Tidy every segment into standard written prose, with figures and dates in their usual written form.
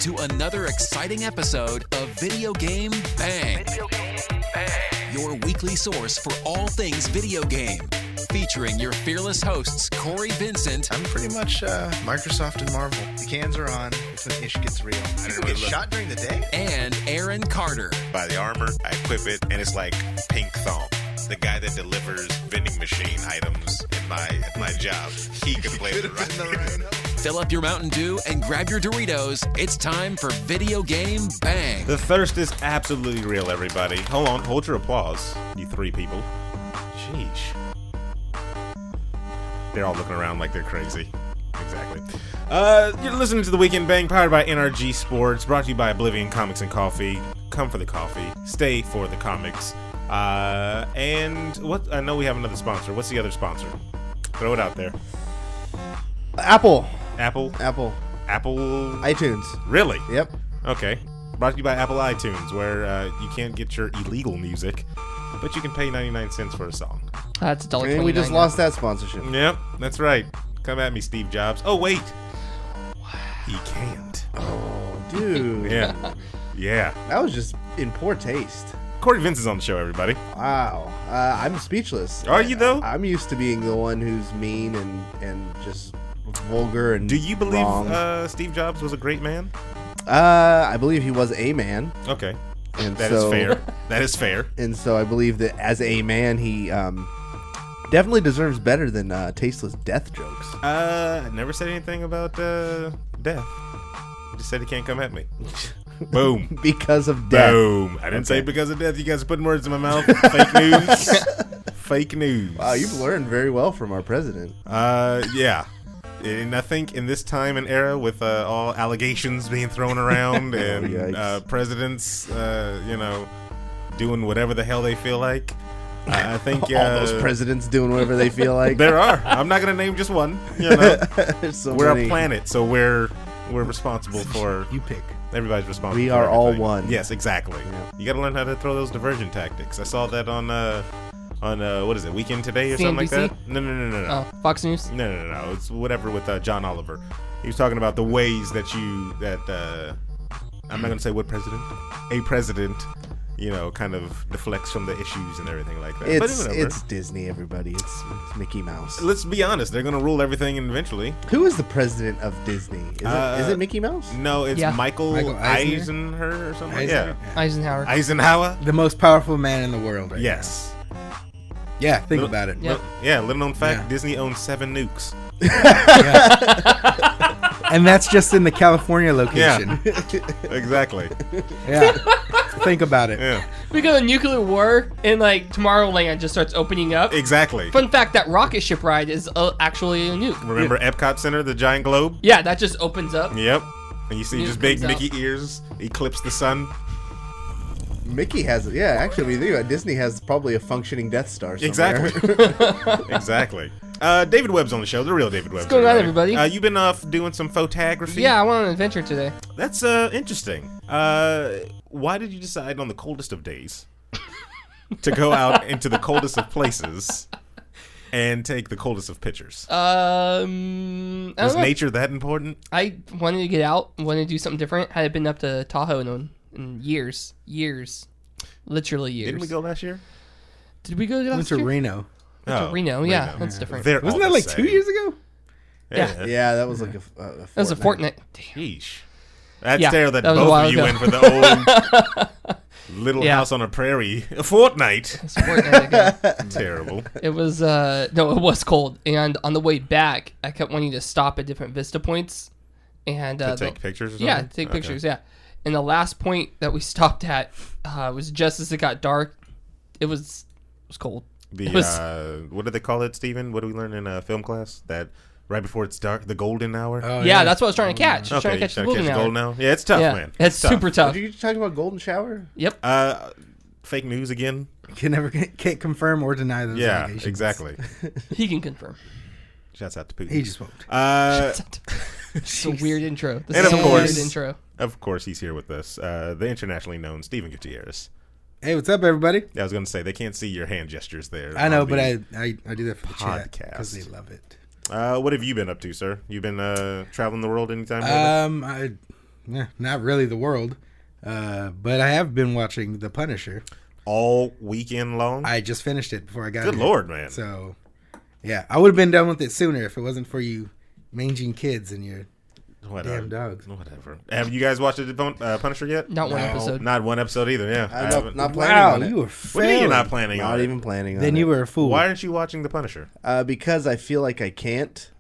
to another exciting episode of Video Game Bang. Your weekly source for all things video game. Featuring your fearless hosts, Cory Vincent. I'm pretty much Microsoft and Marvel. The cans are on. It's when ish gets real. People get shot during the day? And Aaron Carter. Buy the armor, I equip it, and it's like pink thong. The guy that delivers vending machine items at my job, he can play the right. Fill up your Mountain Dew and grab your Doritos. It's time for Video Game Bang. The thirst is absolutely real, everybody. Hold on, hold your applause, you three people. Sheesh. They're all looking around like they're crazy. Exactly. You're listening to the Weekend Bang, powered by NRG Sports, brought to you by Oblivion Comics and Coffee. Come for the coffee, stay for the comics. And what? I know we have another sponsor. What's the other sponsor? Throw it out there. Apple. iTunes. Really? Yep. Okay. Brought to you by Apple iTunes, where you can't get your illegal music, but you can pay 99 cents for a song. That's $1.29. And we just lost that sponsorship. Yep, that's right. Come at me, Steve Jobs. Oh, wait. He can't. Oh, dude. Yeah. Yeah. That was just in poor taste. Cory Vincent's on the show, everybody. Wow. I'm speechless. Are you, though? I'm used to being the one who's mean and just vulgar and Do you believe wrong. Steve Jobs was a great man? I believe he was a man. Okay. And That is fair. That is fair. And so I believe that as a man, he definitely deserves better than tasteless death jokes. I never said anything about death. Just said he can't come at me. Boom. Because of death. Boom. I didn't say because of death. You guys are putting words in my mouth. Fake news. Fake news. Wow, you've learned very well from our president. Yeah. And I think in this time and era, with all allegations being thrown around and presidents, doing whatever the hell they feel like, I think all those presidents doing whatever they feel like. There are. I'm not gonna name just one. You know, so we're many. a planet, so we're responsible for. You pick. Everybody's responsible. We for are all everything. one. Yes, exactly. Yeah. You got to learn how to throw those diversion tactics. I saw that on what is it, Weekend Today or something like CNBC? that? No. Oh, Fox News? No. It's whatever with John Oliver. He was talking about the ways that I'm not gonna say what president, a president, kind of deflects from the issues and everything like that. It's Disney, everybody. It's Mickey Mouse. Let's be honest. They're gonna rule everything eventually. Who is the president of Disney? Is it Mickey Mouse? No, it's Yeah. Michael Eisner? Eisenhower or something. Eisner? Yeah, Eisenhower. Eisenhower. The most powerful man in the world right Yes. now. Yeah, think about it. Yep. Yeah, little known fact, Yeah. Disney owns 7 nukes. And that's just in the California location. Exactly. Yeah. Think about it. Yeah, We go to nuclear war and Tomorrowland just starts opening up. exactly. Fun fact, that rocket ship ride is actually a nuke. Remember Epcot Center, the giant globe? Yeah, that just opens up. Yep. And you see Nuke just big comes out. Mickey ears eclipse the sun. Mickey has it. Yeah, actually, when you think about it, Disney has probably a functioning Death Star somewhere. Exactly. Exactly. David Webb's on the show, the real David Webb. What's going on, everybody? You've been off doing some photography? Yeah, I went on an adventure today. That's interesting. Why did you decide on the coldest of days to go out into the coldest of places and take the coldest of pictures? I don't Was know. nature that important? I wanted to get out, wanted to do something different. Hadn't been up to Tahoe in years. Literally years. Didn't we go last year? Did we go Went last to year? Reno. Went to Reno, yeah, that's different. They're Wasn't all that the like 2 same. years ago? Yeah. Yeah, that was like a That was a fortnight. Damn. Sheesh. That's Yeah, there that that was a both while of you ago. went for the old Little Yeah. House on a Prairie. A fortnight. It's a fortnight ago. Terrible. It was no, it was cold, and on the way back, I kept wanting to stop at different vista points, and To take pictures or something? Yeah, take Okay. pictures. Yeah, and the last point that we stopped at was just as it got dark. It was cold. The It was- what do they call it, Steven? What do we learn in film class? That right before it's dark, the golden hour. Oh, yeah, that's what I was trying to catch. I was Okay, trying to catch the you golden catch hour. golden hour. Yeah, it's tough, Yeah, man. it's super tough. Did you talk about Golden Shower? Yep. Fake news again. Can't confirm or deny those Yeah, allegations. exactly. He can confirm. Shouts out to Putin. He just won't. It's a weird intro. This And is of a course- weird intro. Of course, he's here with us. The internationally known Steven Gutierrez. Hey, what's up, everybody? I was going to say, they can't see your hand gestures there. I know, on but the I do that for the chat podcast. because they love it. What have you been up to, sir? You been traveling the world anytime lately? not really the world. But I have been watching The Punisher. All weekend long? I just finished it before I got Good here. Lord, man. So, yeah, I would have been done with it sooner if it wasn't for you manging kids and your damn dogs. Whatever. Have you guys watched the Punisher yet? Not one episode. Not one episode either, yeah. I haven't. Not planning Wow, on it. you were What do you mean you're not failing. planning on Not it? even planning on Then it. you were a fool. Why aren't you watching the Punisher? Because I feel like I can't.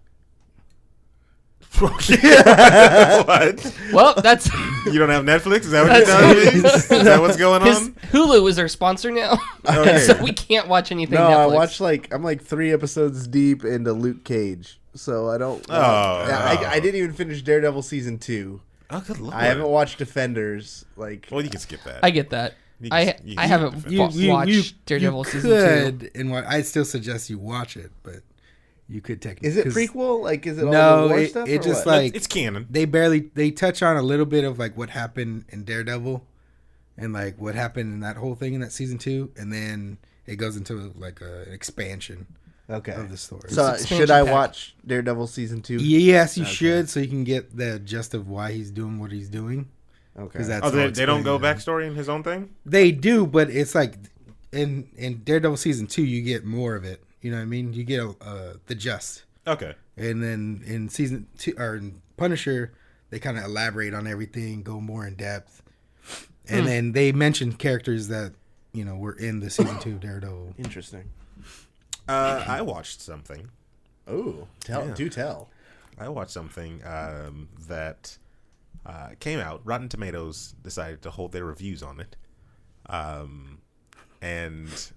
What? Well, that's You don't have Netflix? Is that what you're telling me? Is that what's going his on? Hulu is our sponsor now, Okay. so we can't watch anything. No, I Netflix. watched I'm 3 episodes deep into Luke Cage, so I don't. I didn't even finish Daredevil season 2. Oh, good Lord. I haven't watched Defenders. Like, Well, you can skip that. I get that. You I can- you I can haven't skip watched Daredevil season 2. could, and I'd still suggest you watch it, but you could technically. is it prequel? Like, is it all No, the war it- stuff? it or just what? like- It's canon. they touch on a little bit of like what happened in Daredevil, and like what happened in that whole thing in that season 2, and then it goes into like an expansion okay. of the story. So It's should I expansion pack. watch Daredevil season 2? yes, you should, so you can get the gist of why he's doing what he's doing. Okay. 'Cause that's Oh, all they don't go explained. backstory in his own thing? They do, but it's like in Daredevil season 2, you get more of it. You know what I mean? You get the gist. Okay. And then in season 2 or in Punisher, they kind of elaborate on everything, go more in depth, and then they mention characters that were in the season 2 of Daredevil. Interesting. I watched something. Oh, do tell. I watched something that came out. Rotten Tomatoes decided to hold their reviews on it, and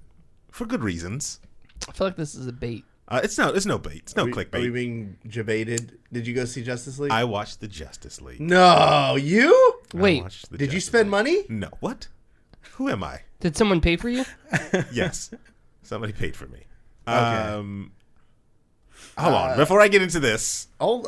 for good reasons. I feel like this is a bait. It's no bait. It's no Are we clickbait. being debated? Did you go see Justice League? I watched the Justice League. No, you? I Wait, watched the Did you Justice spend League. money? No. What? Who am I? did someone pay for you? Yes, somebody paid for me. Okay. Hold on. Before I get into this, Oh,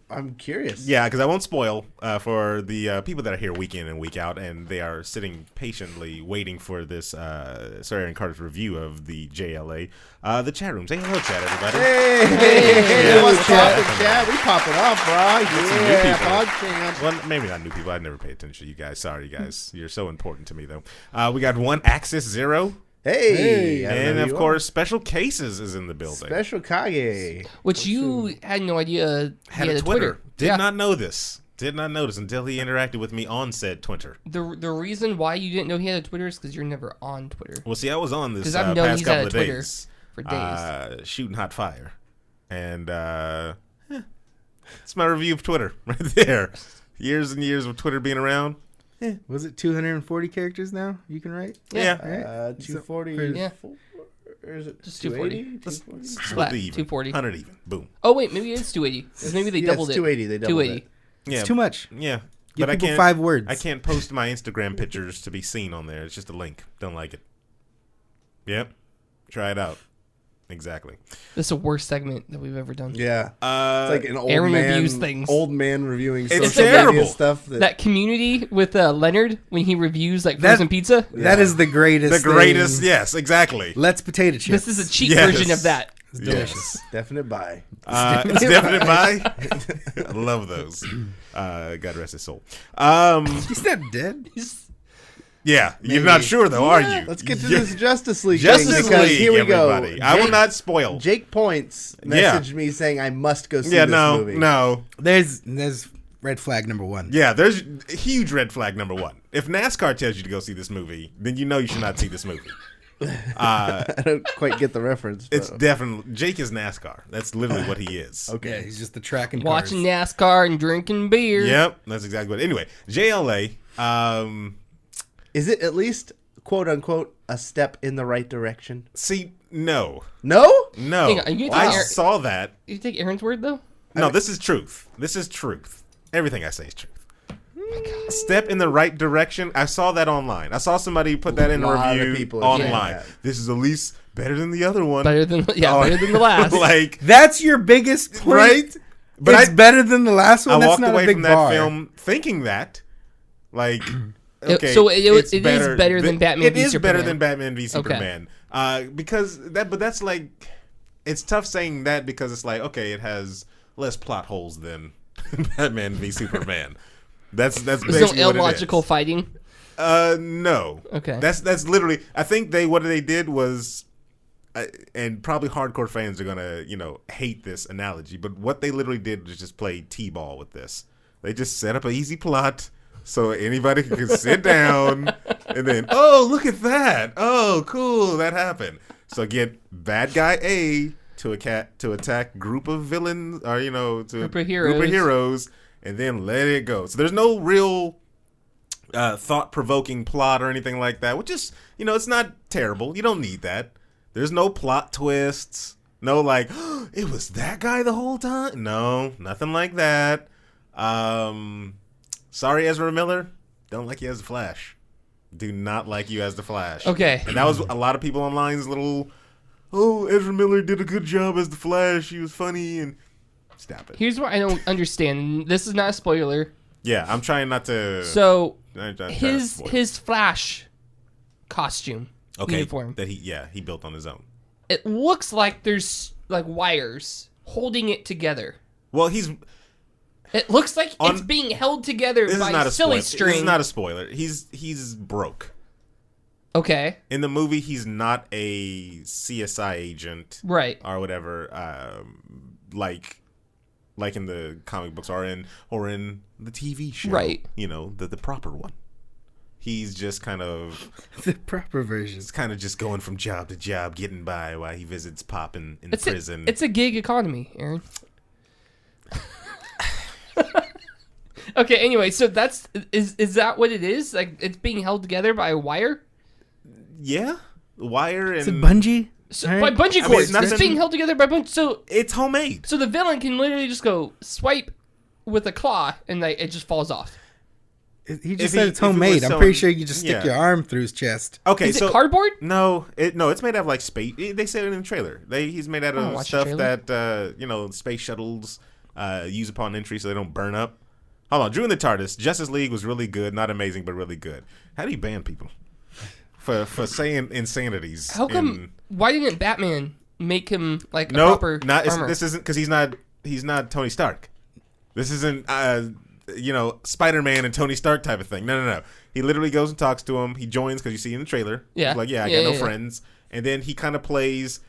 I'm curious. yeah, because I won't spoil for the people that are here week in and week out, and they are sitting patiently waiting for this Sawyer and Carter's review of the JLA. The chat room. Say hello, chat, everybody. Hey, Yeah. what's poppin', chat? We popping off, bro. some new Yeah, people. PogChamp. Well, maybe not new people. I never pay attention to you guys. Sorry, you guys. You're so important to me, though. We got One Axis Zero, Hey, I don't and know of who you course, Special Cases is in the are. building. Special Kage. Which you had no idea Had he a Twitter. Did Yeah. not know this. Did not notice until he interacted with me on said Twitter. The reason why you didn't know he had a Twitter is because you're never on Twitter. Well, see, I was on this 'Cause I've known past he's had couple a of Twitter days, for days. shooting hot fire, and it's my review of Twitter right there. Years and years of Twitter being around. Was it 240 characters now you can write? Yeah, Right. 240. Yeah. Or is it Just 280? Let's 240? split the even. 240. 100 even. Boom. Oh wait, maybe it's 280. 'Cause maybe they Yeah, doubled it's it. 280. They doubled 280. it. Yeah, It's too much. Yeah, Give but I people can't. 5 words. I can't post my Instagram pictures to be seen on there. It's just a link. Don't like it. Yep. Try it out. Exactly. This is the worst segment that we've ever done. Yeah. It's like an old Aaron man, reviews things. old man reviewing It's social terrible. media stuff. That community with Leonard when he reviews like frozen pizza. That is the greatest. The greatest. thing. Yes, exactly. Let's potato chips. This is a cheap Yes. version of that. It's delicious. Definite buy. It's definite buy. I love those. God rest his soul. He's not dead. Yeah, you're not sure though, are you? Let's get to this Justice League Justice thing because League, here we everybody. go. I will not spoil. Jake Points Yeah. messaged me saying I must go see Yeah, this no, movie. no. There's red flag number 1. Yeah, there's huge red flag number 1. If NASCAR tells you to go see this movie, then you know you should not see this movie. I don't quite get the reference. It's but- definitely Jake is NASCAR. That's literally what he is. okay. Yeah, he's just the track and Watching cars. NASCAR and drinking beer. Yep, that's exactly what. Anyway, JLA. Is it at least quote unquote a step in the right direction? See, no. No? No. Hang on, are you I taking saw that. You take Aaron's word though? No, this is truth. This is truth. Everything I say is truth. Step in the right direction. I saw that online. I saw somebody put that in a lot of review people are saying online. that. This is at least better than the other one. Better than Oh, better than the last. like, That's your biggest point. right? But it's better than the last one. I That's walked not away a big from that bar. film thinking that, like, okay, So it it's is better than Batman It v is better Superman. than Batman v Okay. Superman. Because that, but that's like, it's tough saying that because it's like, okay, it has less plot holes than Batman v Superman. That's There's basically no what it illogical is. fighting. No. Okay. That's literally. I think what they did was, and probably hardcore fans are gonna hate this analogy, but what they literally did was just play t-ball with this. They just set up an easy plot so anybody could sit down and then, oh, look at that. Oh, cool, that happened. So get bad guy A to attack group of villains, or Group of heroes, and then let it go. So there's no real thought-provoking plot or anything like that, which is, it's not terrible. You don't need that. There's no plot twists. No, like, oh, it was that guy the whole time. No, nothing like that. Sorry, Ezra Miller. Don't like you as the Flash. Do not like you as the Flash. Okay. And that was a lot of people online's little, oh, Ezra Miller did a good job as the Flash. He was funny, and stop it. Here's what I don't understand. This is not a spoiler. Yeah, I'm trying not to. So I'm trying to his Flash costume uniform that he built on his own. It looks like there's like wires holding it together. Well, it looks like it's being held together by silly string. This is not a spoiler. He's broke. Okay. In the movie, he's not a CSI agent, right, or whatever. Like in the comic books, or in the TV show, right? The proper one. He's just kind of the proper version. He's kind of just going from job to job, getting by while he visits Pop in prison. It's a gig economy, Aaron. Okay. Anyway, so is that what it is? Like it's being held together by a wire? Yeah, wire and it's a bungee. So, by bungee cords. It's being held together by bungee. So it's homemade. So the villain can literally just go swipe with a claw, and it just falls off. He just said it's homemade. I'm pretty sure you just stick your arm through his chest. Okay, is it cardboard? No, it's made out of like space. They said it in the trailer. He's made out of stuff that space shuttles use upon entry, so they don't burn up. Hold on, Drew and the TARDIS. Justice League was really good, not amazing, but really good. How do you ban people for saying insanities? How come? Why didn't Batman make him like a proper armor? This isn't because he's not Tony Stark. This isn't Spider-Man and Tony Stark type of thing. No. He literally goes and talks to him. He joins because you see in the trailer. Yeah. He's like, I got no friends. And then he kind of plays,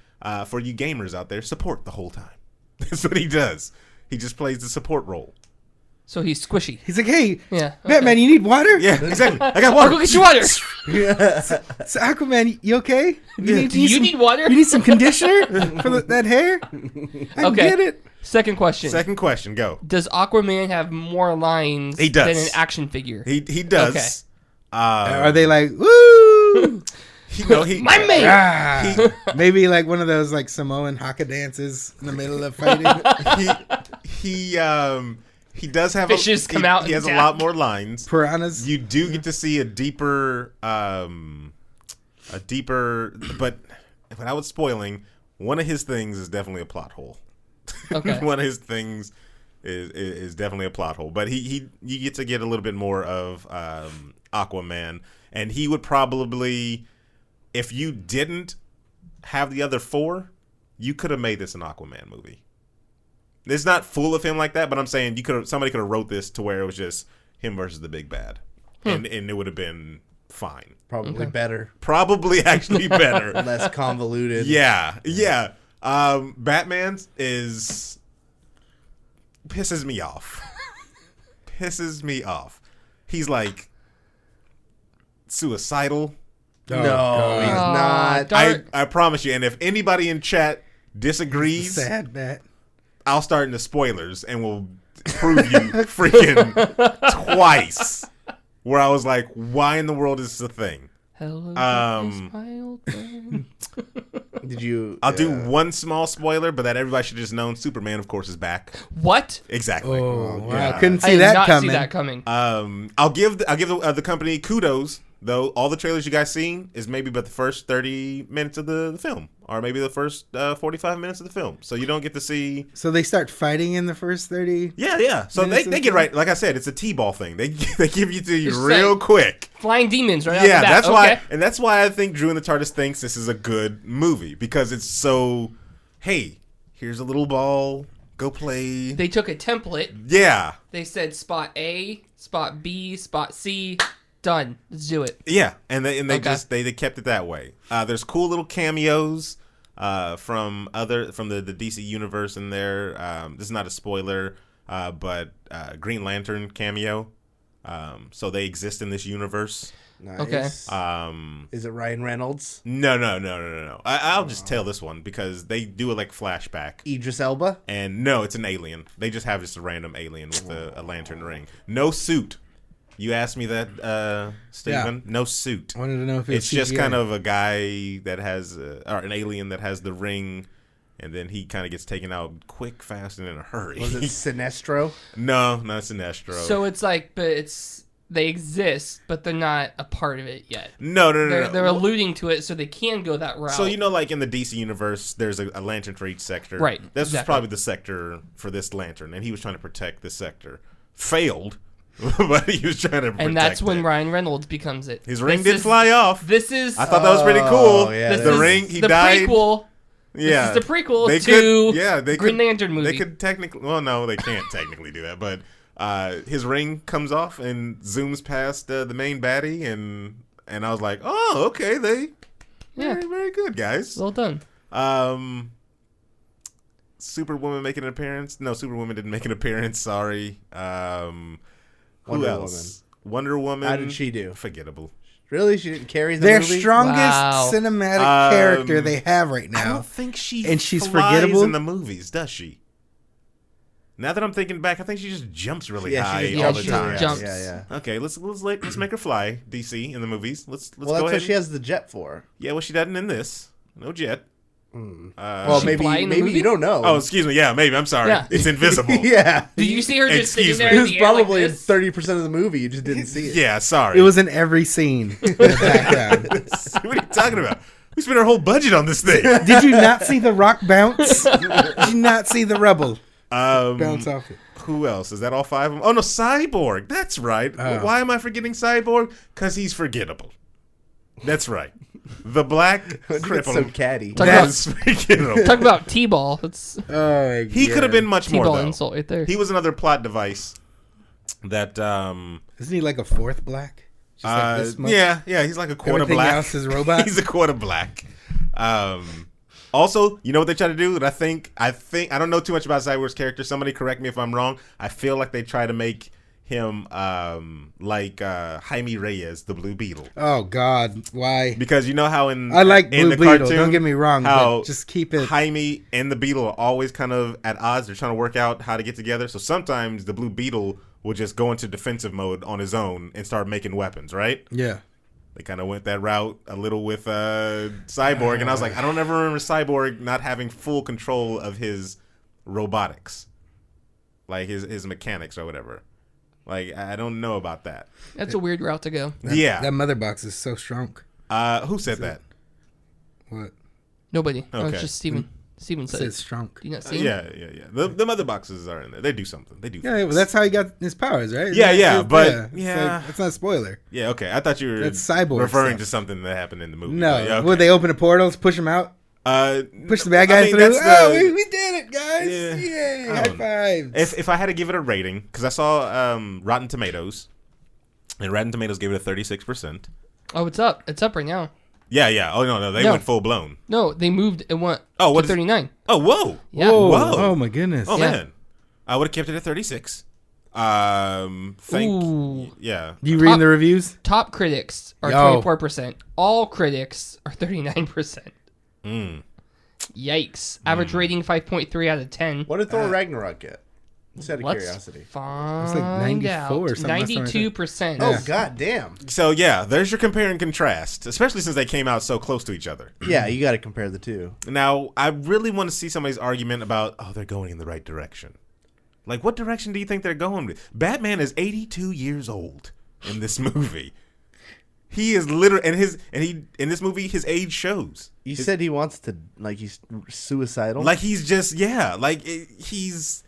for you gamers out there, support the whole time. That's what he does. He just plays the support role. So he's squishy. He's like, hey, okay. Batman, you need water? Yeah, exactly. I got water. I'll go get you water. So Aquaman, you okay? You need water? You need some conditioner for that hair? I get it. Second question, go. Does Aquaman have more lines than an action figure? He does. Okay. Are they like, woo? My mate. Maybe like one of those like Samoan haka dances in the middle of fighting. He does have fishes come out. He has a lot more lines. Piranhas. You do get to see a deeper. But without spoiling, one of his things is definitely a plot hole. Okay. One of his things is definitely a plot hole. But you get to get a little bit more of Aquaman, and he would probably, if you didn't have the other four, you could have made this an Aquaman movie. It's not full of him like that, but I'm saying somebody could have wrote this to where it was just him versus the big bad, and it would have been fine. Probably better. Probably actually better. Less convoluted. Yeah. Batman's pisses me off. He's like suicidal. No, he's not. I promise you. And if anybody in chat disagrees, sad Bat. I'll start in the spoilers and we'll prove you freaking twice. Where I was like, why in the world is this a thing? Hello, my old friend. I'll do one small spoiler, but that everybody should just know. Superman, of course, is back. What? Exactly. Oh, wow. I couldn't see that coming. I'll give the company kudos. Though all the trailers you guys seen is maybe but the first 30 minutes of the film, or maybe the first 45 minutes of the film. So you don't get to see. So they start fighting in the first 30. Yeah. So they get right. Like I said, it's a t-ball thing. They give you to you real quick. Flying demons, right? Yeah, out the that's bat. why, okay. and that's why I think Drew and the TARDIS thinks this is a good movie because it's so. Hey, here's a little ball. Go play. They took a template. Yeah. They said spot A, spot B, spot C. Done. Let's do it. Yeah, and they they kept it that way. There's cool little cameos from the DC universe in there. This is not a spoiler, but Green Lantern cameo. So they exist in this universe. Nice. Okay. Is it Ryan Reynolds? No. I'll just tell this one because they do it like flashback. Idris Elba? And no, it's an alien. They just have just a random alien with a lantern ring. No suit. You asked me that, Steven? Yeah. No suit. I wanted to know if It's just CGI. kind of a guy that has, or an alien that has the ring, and then he kind of gets taken out quick, fast, and in a hurry. Was it Sinestro? No, not Sinestro. So it's like, but they exist, but they're not a part of it yet. No. They're alluding to it, so they can go that route. So like in the DC universe, there's a lantern for each sector. Right, This was exactly. probably the sector for this lantern, and he was trying to protect this sector. Failed, but he was trying to protect and that's when it. Ryan Reynolds becomes it. His ring did fly off. This is I thought that was pretty cool. yeah, this the is ring, he the died. Prequel. Yeah, This is the prequel They to they Green could, Lantern movie. They could technically, well, no, they can't technically do that. But his ring comes off and zooms past the main baddie, and I was like, oh, okay, very, very good, guys. Well done. Superwoman making an appearance? No, Superwoman didn't make an appearance. Sorry. Who Wonder else? Wonder Woman. How did she do? Forgettable. Really? She didn't carry the Their movie? strongest Wow. cinematic character they have right I now. don't think she And she's flies forgettable? in the movies, does she? Now that I'm thinking back, I think she just jumps really Yeah, high she just all the jumps. time. Yeah, jumps. Yeah. Okay, let's make her fly. DC in the movies. Let's Well, go that's ahead. what she has the jet for. Yeah, well, she doesn't in this. No jet. Well, She maybe fly in the movie? you don't know. Oh, excuse me. Yeah, maybe. I'm sorry. Yeah. It's invisible. yeah. Did you see her just sitting Excuse there me. in It was the air like probably this? 30% of the movie. You just didn't see it. Yeah, sorry. It was in every scene in the background. What are you talking about? We spent our whole budget on this thing. Did you not see the rock bounce? Did you not see the rubble bounce off it? Who else? Is that all five of them? Oh, no, Cyborg. That's right. Why am I forgetting Cyborg? Because he's forgettable. That's right. The black It's cripple. so catty. Talk about- That's forgettable. Talk about T-ball. That's Oh, He could have been much more, T-ball though. insult right there. He was another plot device that, Isn't he like a fourth black? Just like this much? yeah, he's like a quarter Everything black. else is robot? He's a quarter black. Also, you know what they try to do? And I think I don't know too much about Cyborg's character. Somebody correct me if I'm wrong. I feel like they try to make him like Jaime Reyes, the Blue Beetle. Oh God, why? Because you know how in I like in Blue the Beetle. cartoon, Don't get me wrong, how but just keep it. Jaime and the Beetle are always kind of at odds. They're trying to work out how to get together. So sometimes the Blue Beetle will just go into defensive mode on his own and start making weapons, right? Yeah. They kind of went that route a little with Cyborg, and I was like, I don't ever remember Cyborg not having full control of his robotics, like his mechanics or whatever. Like, I don't know about that. That's a weird route to go. That mother box is so strong. Who said that? What? Nobody. Oh, Okay. it's just Steven. Steven said It's it. strong. Do you not see him? Yeah. The mother boxes are in there. They do something. They do. Yeah, well, things. that's how he got his powers, right? Yeah, but- it's yeah. like, it's not a spoiler. Yeah, okay. I thought you were That's Cyborg referring stuff. to something that happened in the movie. No, But, yeah, okay. would they open the portals, push him out, push the bad guy I mean, through? that's Oh, the- we did it, guys! Yeah. Yay! I High don't know. fives! If I had to give it a rating, because I saw Rotten Tomatoes, and Rotten Tomatoes gave it a 36%. Oh, it's up. It's up right now. Yeah. Oh no, they No. went full blown. No, they moved. It went Oh, what to is- 39. Oh, whoa. Yeah. Whoa. Whoa. Oh my goodness! Oh Yeah. man, I would have kept it at 36. Ooh. Yeah. Do you read Top- the reviews? Top critics are Yo. 24%. All critics are 39%. Mm. Yikes. Average rating 5.3 out of 10. What did Thor Ragnarok get? Just out of Let's curiosity. find It's like 94 out. or something. Last time I checked. 92%. Oh, god damn. So yeah, there's your compare and contrast, especially since they came out so close to each other. Yeah, you got to compare the two. Now, I really want to see somebody's argument about, oh, they're going in the right direction. Like, what direction do you think they're going with? Batman is 82 years old in this movie. He is literally, in this movie, his age shows. You said he wants to, like, he's suicidal? Like, he's just, yeah, like, he's,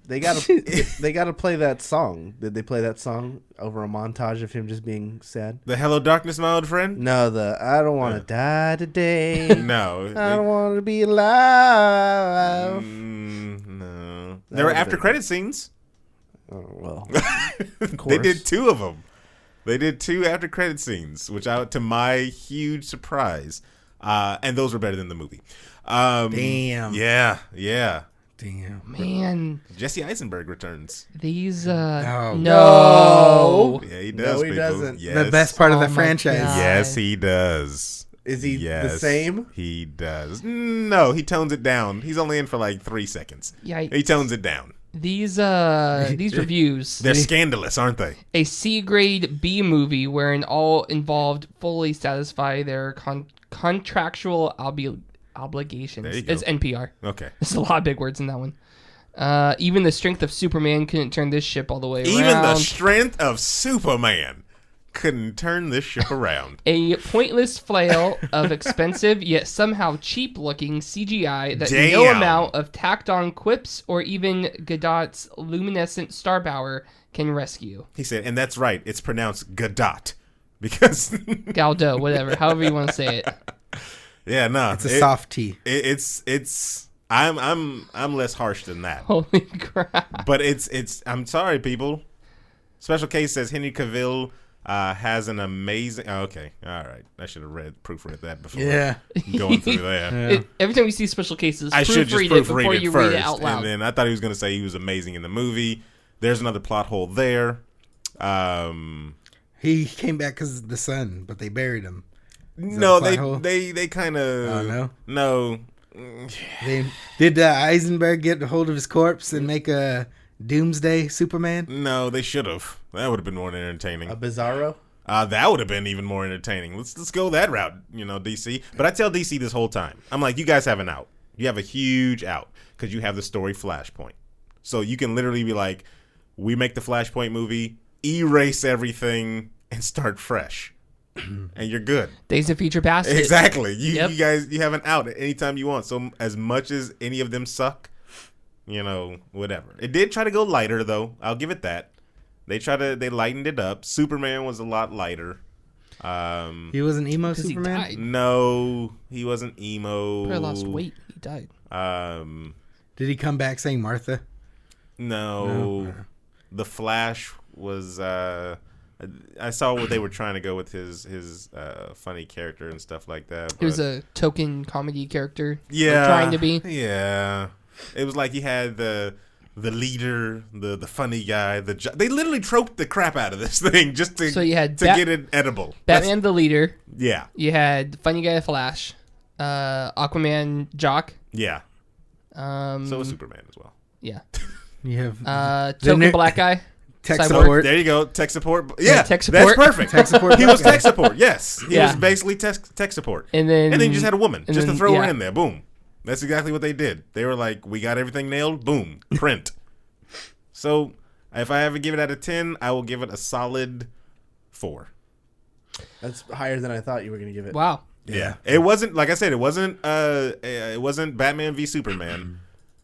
They gotta play that song. Did they play that song over a montage of him just being sad? The Hello Darkness, my old friend? No, I don't want to die today. No. I don't want to be alive. No. There were after credit scenes. Oh, well. They did 2 of them. They did 2 after credit scenes, which to my huge surprise, and those were better than the movie. Damn. Yeah. Damn. Man. Jesse Eisenberg returns. These, No. no. Yeah, he does. No, he doesn't. Yes. The best part of the Oh my franchise. God. Yes, he does. Is he Yes, the same? He does. No, he tones it down. He's only in for like 3 seconds. Yikes. He tones it down. These reviews. They're scandalous, aren't they? A C-grade B movie wherein all involved fully satisfy their contractual obligations. There you go. It's NPR. Okay. There's a lot of big words in that one. Even the strength of Superman couldn't turn this ship all the way around. Even the strength of Superman couldn't turn this ship around. A pointless flail of expensive yet somehow cheap-looking CGI that no Damn. amount of tacked-on quips or even Godot's luminescent star power can rescue. He said, and that's right. It's pronounced Godot because Galdo, whatever, however you want to say it. yeah, no, It's a soft T. It's. I'm less harsh than that. Holy crap. But it's. I'm sorry, people. Special case says Henry Cavill has an amazing. Oh, okay, all right. I should have proofread that before. Yeah. Going through that. Every time we see special cases, I should just proofread it before proofread it you first, read it out loud. and then I thought he was going to say he was amazing in the movie. There's another plot hole there. He came back because of the sun, but they buried him. No, that a plot hole? they kind of. Oh, no. Did Eisenberg get a hold of his corpse and make a Doomsday Superman? No, they should have. That would have been more entertaining. A Bizarro? That would have been even more entertaining. Let's go that route, DC. But I tell DC this whole time, I'm like, you guys have an out. You have a huge out because you have the story Flashpoint. So you can literally be like, we make the Flashpoint movie, erase everything, and start fresh. And you're good. Days of Future Past. Exactly. You Yep. guys, you have an out at any time you want. So as much as any of them suck, whatever. It did try to go lighter, though. I'll give it that. They lightened it up. Superman was a lot lighter. He was an emo 'Cause he Superman? died. No, he wasn't emo. Probably lost weight. He died. Did he come back saying Martha? No. The Flash was. I saw what they were trying to go with his funny character and stuff like that. He was a token comedy character. Yeah, Trying to be. Yeah, it was like he had the leader, the funny guy. They literally troped the crap out of this thing just to So you had get it edible. Batman the leader. Yeah, You had funny guy Flash. Aquaman Jock. yeah. So So was Superman as well. Yeah. You have Token black guy. tech Cyborg. support. There you go, tech support. Yeah, tech support. That's perfect. Tech support. He was tech support. Yes, he Yeah. was basically tech support. And then you just had a woman just to then- throw her yeah. in there. Boom. That's exactly what they did. They were like, we got everything nailed. Boom. Print. So if I ever give it out of 10, I will give it a solid 4. That's higher than I thought you were going to give it. Wow. Yeah. It wasn't, like I said, it wasn't Batman v Superman.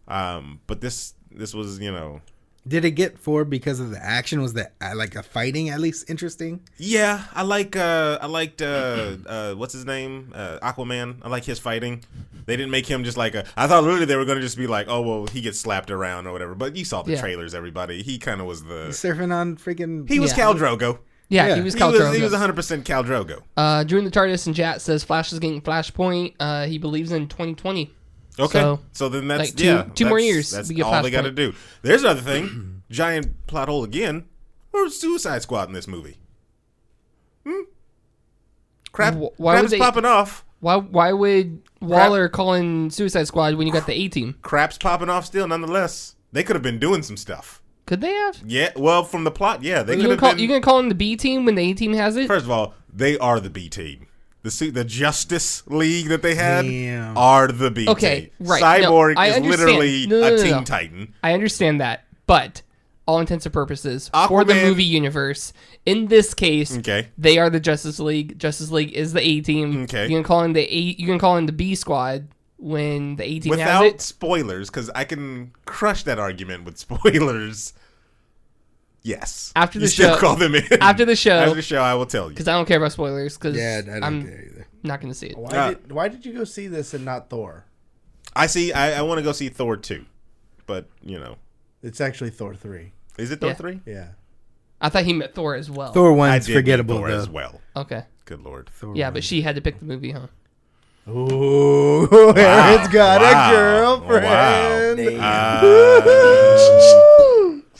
But this was, Did it get 4 because of the action? Was the like a fighting at least interesting? Yeah, I liked what's his name? Aquaman. I like his fighting. They didn't make him just like I thought literally they were going to just be like, oh, well, he gets slapped around or whatever. But you saw the trailers, everybody. He kind of was Surfing on freaking. He was Yeah. Khal Drogo. Yeah, Yeah. he was Khal Drogo. He was 100% Khal Drogo. Drew in the TARDIS and Jat says Flash is getting Flashpoint. He believes in 2020. Okay. So then that's, like two more years, That's we get all they Flashpoint. got to do. There's another thing. Giant plot hole again. Where's Suicide Squad in this movie? Why Crap would is they- popping off. Why would Waller call in Suicide Squad when you got the A-Team? Crap's popping off still, nonetheless. They could have been doing some stuff. Could they have? Yeah, well, from the plot, yeah. They You could gonna, have been... you gonna call in the B-Team when the A-Team has it? First of all, they are the B team. The Justice League that they had Damn. are the B team. Okay, right. Cyborg No, I is understand. literally No, a no. Teen Titan. I understand that, but all intents and purposes, for the Aquaman- movie universe, in this case, Okay. they are the Justice League. Justice League is the A-Team. Okay. You can call in the B Squad. when the 18 has Without it. spoilers, because I can crush that argument with spoilers. Yes. After the you still show- call them in. After the show. After the show, I will tell you. Because I don't care about spoilers. Because Yeah, I don't I'm care either. not going to see it. Why did you go see this and not Thor? I want to go see Thor 2. But, It's actually Thor 3. Is it Thor Yeah. 3? Yeah. I thought he meant Thor as well. Thor I 1's did forgettable, Thor though. as well. Okay. Good Lord. Thor Yeah, 1. but she had to pick the movie, huh? Ooh, Aaron's got a girlfriend.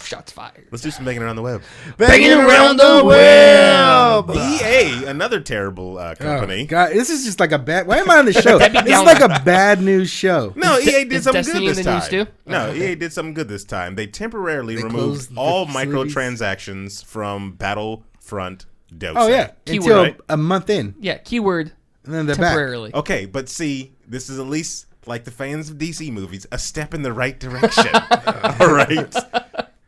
Shots fired. Let's do some banging around the web. Banging around the web. EA, another terrible Oh, company. God, this is just like a bad. Why am I on the show? Debbie This is Downer. like a bad news show. No, EA did is something Destiny good this in the news time. too? No, Oh, okay. EA did something good this time. They temporarily They removed closed the all facilities. microtransactions from Battlefront Dota. Oh yeah, Keyword, until right? a month in, Yeah, keyword and then they're temporarily. Okay, but see, this is at least, like the fans of DC movies, a step in the right direction. All right?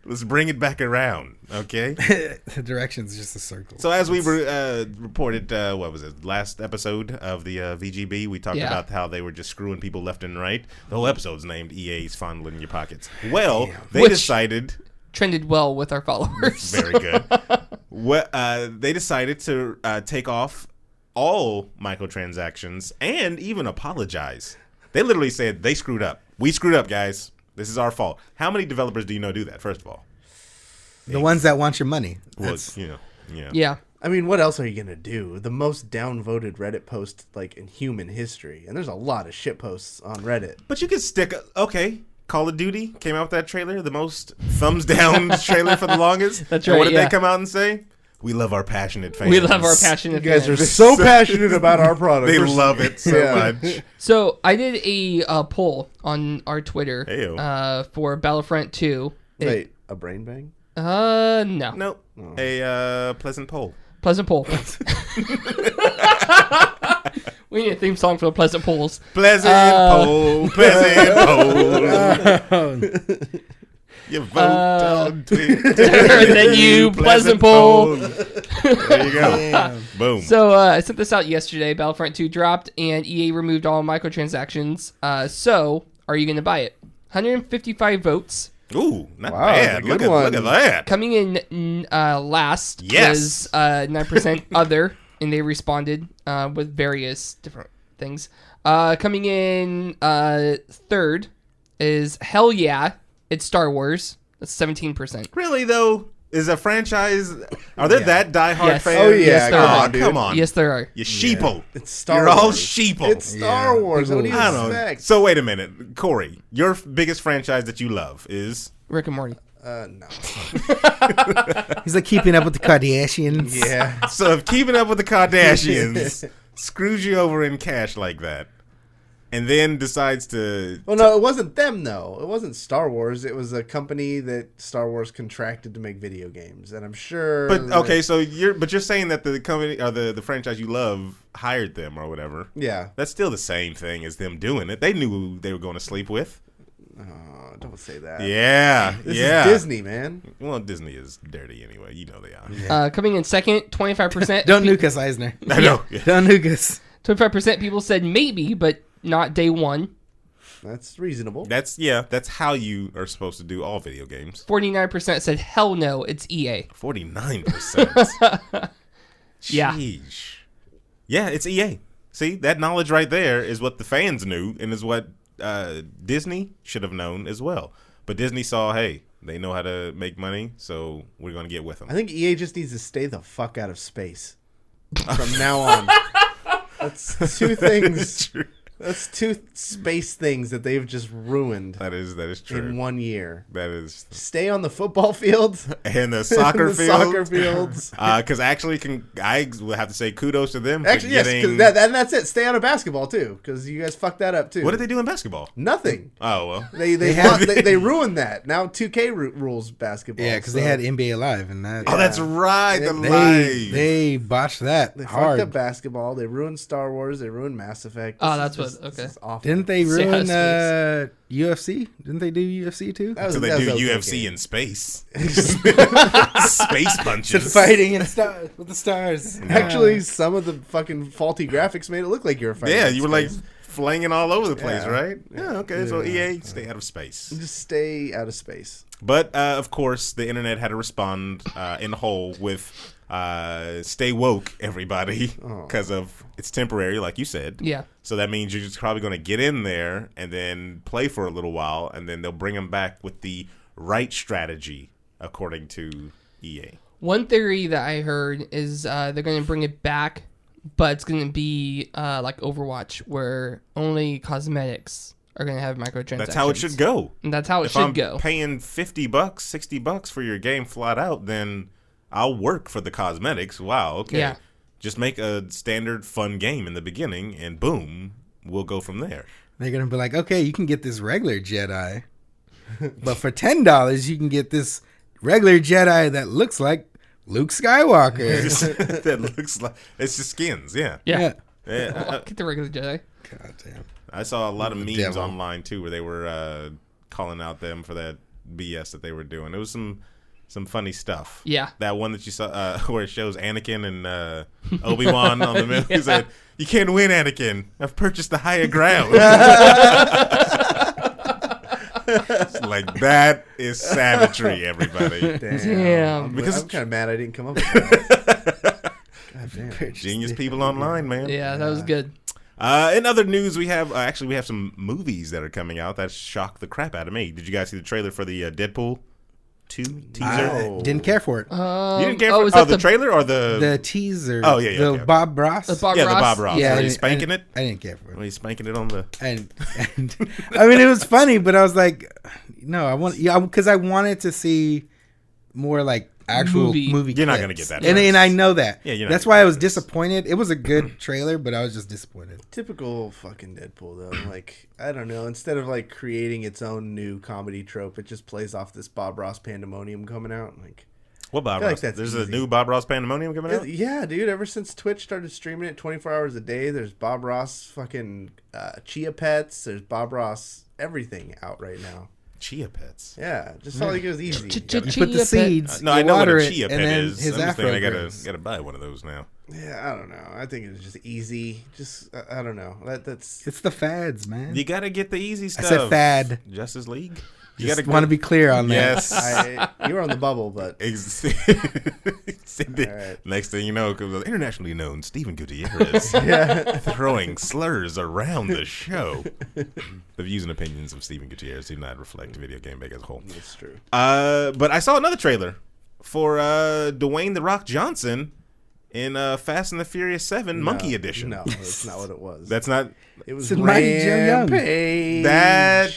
Let's bring it back around, okay? back. The direction's just a circle. So as we reported, what was it, last episode of the VGB, we talked Yeah. about how they were just screwing people left and right. The whole episode's named EA's Fondling Your Pockets. Well, they Which- decided... Trended well with our followers. Very good. They decided to take off all microtransactions and even apologize. They literally said they screwed up. We screwed up, guys. This is our fault. How many developers do you know do that, first of all? The ones that want your money. Well, That's, yeah. Yeah. I mean, what else are you gonna do? The most downvoted Reddit post like in human history, and there's a lot of shit posts on Reddit. But you could stick... Okay, Call of Duty came out with that trailer, the most thumbs down trailer for the longest. That's And what right, did yeah. they come out and say? We love our passionate fans. We love our passionate You guys are fans. so passionate about our product. They We're- love it so Yeah. much. So I did a poll on our Twitter Heyo. for Battlefront 2. Wait, a brain bang? No. Nope. A pleasant poll. Pleasant poll. We need a theme song for the Pleasant Polls. Pleasant poll, pleasant poll. You vote on Twitter. Then you pleasant poll. There you go. Boom. So I sent this out yesterday. Battlefront 2 dropped, and EA removed all microtransactions. So are you going to buy it? 155 votes. Ooh, not Wow, bad. that's a Look good at one. that. Coming in last Yes. was 9% other, and they responded with various different things. Coming in third is Hell Yeah, it's Star Wars. That's 17%. Really though, is a franchise? Are there that diehard Yes. fans? Oh, yeah, Yes, there come are. on, dude. Come on. Yes, there are. You sheeple. It's Star You're Wars. all sheeple. It's Star Yeah. Wars. What do you I don't know. expect? So wait a minute, Corey. Your biggest franchise that you love is? Rick and Morty. No. he's like keeping up with the Kardashians. Yeah. So if keeping up with the Kardashians screws you over in cash like that, and then decides to... Well, no, it wasn't them though. It wasn't Star Wars. It was a company that Star Wars contracted to make video games, and I'm sure. But that- okay, so you're saying that the company or the franchise you love hired them or whatever. Yeah. That's still the same thing as them doing it. They knew who they were going to sleep with. Oh, don't say that. Yeah, This yeah. is Disney, man. Well, Disney is dirty anyway. You know they are. Coming in second, 25%. Don't nuke us, Eisner. I know. Yeah. Don't nuke us. 25% people said maybe, but not day one. That's reasonable. That's how you are supposed to do all video games. 49% said hell no, it's EA. 49%. Yeah. Sheesh. Yeah, it's EA. See, that knowledge right there is what the fans knew and is what Disney should have known as well. But Disney saw, hey, they know how to make money, so we're going to get with them. I think EA just needs to stay the fuck out of space from now on. That's two things. True. That's two space things that they've just ruined That is true. in 1 year. That is. Stay on the football field. And the soccer the field. soccer fields. Because actually, I will have to say kudos to them Actually, for yes, getting... that's it. Stay out of basketball too, because you guys fucked that up too. What did they do in basketball? Nothing. Oh, well. They ruined that. Now 2K rules basketball. Yeah, because so they had NBA Live and that. Oh, that's right. The They- live. They botched that They fucked hard. up basketball. They ruined Star Wars. They ruined Mass Effect. Oh, This that's is what- just- okay. this is awful. Didn't they Stay out ruin of UFC? Didn't they do UFC too? That was- So they that do was okay. UFC in space. Space punches. Fighting in stars with the stars. Actually, some of the fucking faulty graphics made it look like you were fighting. Yeah, in you were like space. flinging all over the place, Yeah. right? Yeah, okay. So EA, stay out of space. Just stay out of space. But, of course, the internet had to respond in whole with stay woke, everybody, because of it's temporary, like you said. Yeah. So that means you're just probably going to get in there and then play for a little while, and then they'll bring them back with the right strategy, according to EA. One theory that I heard is they're going to bring it back, but it's going to be like Overwatch, where only cosmetics are going to have microtransactions. That's how it should go. And that's how it if should I'm go. paying $50, $60 for your game flat out, then I'll work for the cosmetics. Wow, okay. Yeah. Just make a standard fun game in the beginning, and boom, we'll go from there. They're going to be like, okay, you can get this regular Jedi, but for $10, you can get this regular Jedi that looks like Luke Skywalker. That looks like it's just skins, yeah. Yeah. Yeah, Get the regular Jedi. God damn. I saw a lot of memes Devil. online too, where they were calling out them for that BS that they were doing. It was some funny stuff. Yeah. That one that you saw where it shows Anakin and Obi-Wan on the middle. He said, "You can't win, Anakin. I've purchased the higher ground." It's like, that is savagery, everybody. Damn. Because I'm kind of mad I didn't come up with that. God damn. Genius people online, man. Yeah, that was good. In other news, we have we have some movies that are coming out that shocked the crap out of me. Did you guys see the trailer for the Deadpool 2 teaser? I didn't care for it. You didn't care is for that the trailer or the The teaser. Oh, yeah, The okay. Bob Ross. The Bob yeah, the Ross? Bob Ross. Yeah, Are I you didn't- spanking it? I didn't care for Are it. you spanking it on the? And I mean, it was funny, but I was like, no, I want, because I wanted to see more like actual movie. You're not clips. gonna get that. And I know that. Yeah, you're not that's gonna why I get was this. disappointed. It was a good trailer, but I was just disappointed. Typical fucking Deadpool, though. Like, I don't know. Instead of, like, creating its own new comedy trope, it just plays off this Bob Ross pandemonium coming out. Like, What Bob I feel like Ross? that's There's easy. a new Bob Ross Pandemonium coming out. yeah, dude. Ever since Twitch started streaming it 24 hours a day, there's Bob Ross fucking Chia Pets. There's Bob Ross everything out right now. Chia Pets. Yeah, just all you get is easy. You Chia put the Pet. seeds. No, you I know what water a it, chia and pet then is. his I'm just afro thinking I grows. gotta buy one of those now. Yeah, I don't know. I think it's just easy. Just I don't know. That's It's the fads, man. You gotta get the easy I stuff. said fad. Justice League. You Just gotta want to be clear on that. Yes. you were on the bubble, but right. Next thing you know, the internationally known Steven Gutierrez throwing slurs around the show. The views and opinions of Steven Gutierrez do not reflect Video Game Bag as a whole. it's true. But I saw another trailer for Dwayne "The Rock" Johnson in Fast and the Furious 7 Monkey Edition. No, that's not what it was. That's not. It was It's Mighty Joe Young. Rampage. That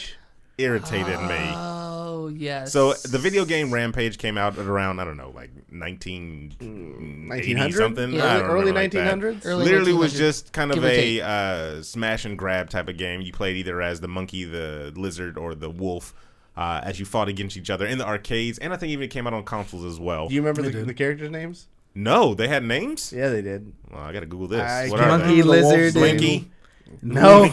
irritated me. Oh, yes. So the video game Rampage came out at around, I don't know, like 1980 1900? something. Yeah, I don't early remember like that. 1900s? Early Literally was 1900s, just kind of give or take. a smash and grab type of game. You played either as the monkey, the lizard, or the wolf as you fought against each other in the arcades. And I think even it came out on consoles as well. Do you remember the characters' names? No, they had names? Yeah, they did. Well, I got to Google this. I What can't are Monkey, they? The lizard, wolves, Blinky? No.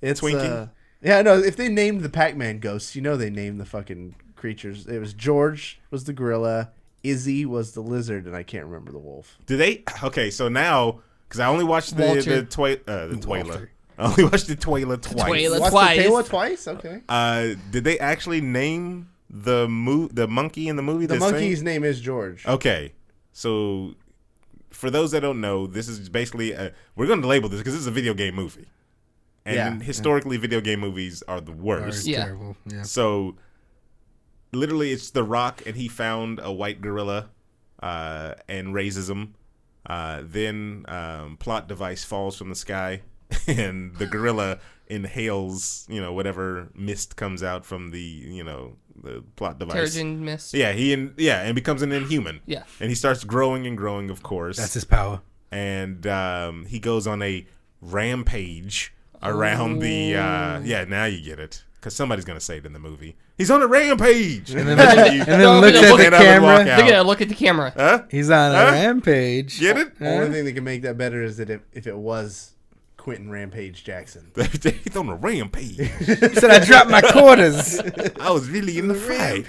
It's Twinkie? yeah, no. If they named the Pac-Man ghosts, you know they named the fucking creatures. It was George was the gorilla, Izzy was the lizard, and I can't remember the wolf. Do they? Okay, so now, because I only watched the Walter. Twyla. Walter. I only watched the Twyla twice. Twyla. Watched Twice. the Taylor twice. Okay. Did they actually name the monkey in the movie? The that's monkey's name is George. Okay, so for those that don't know, this is basically we're going to label this because this is a video game movie, and Yeah. historically, video game movies are the worst. Yeah. Terrible. Yeah. So literally, it's The Rock, and he found a white gorilla and raises him. Then plot device falls from the sky, and the gorilla inhales, whatever mist comes out from the plot device. Terrigen mist. Yeah, and becomes an inhuman. Yeah. And he starts growing and growing, of course. That's his power. And he goes on a rampage around the now you get it. Because somebody's going to say it in the movie. He's on a rampage! And then, looks at the camera. They're going to look at the camera. Huh? He's on a Huh? rampage. Get it? Only thing that can make that better is that if it was Quentin Rampage Jackson. He's on a rampage. He said, I dropped my quarters. I was really in the fight.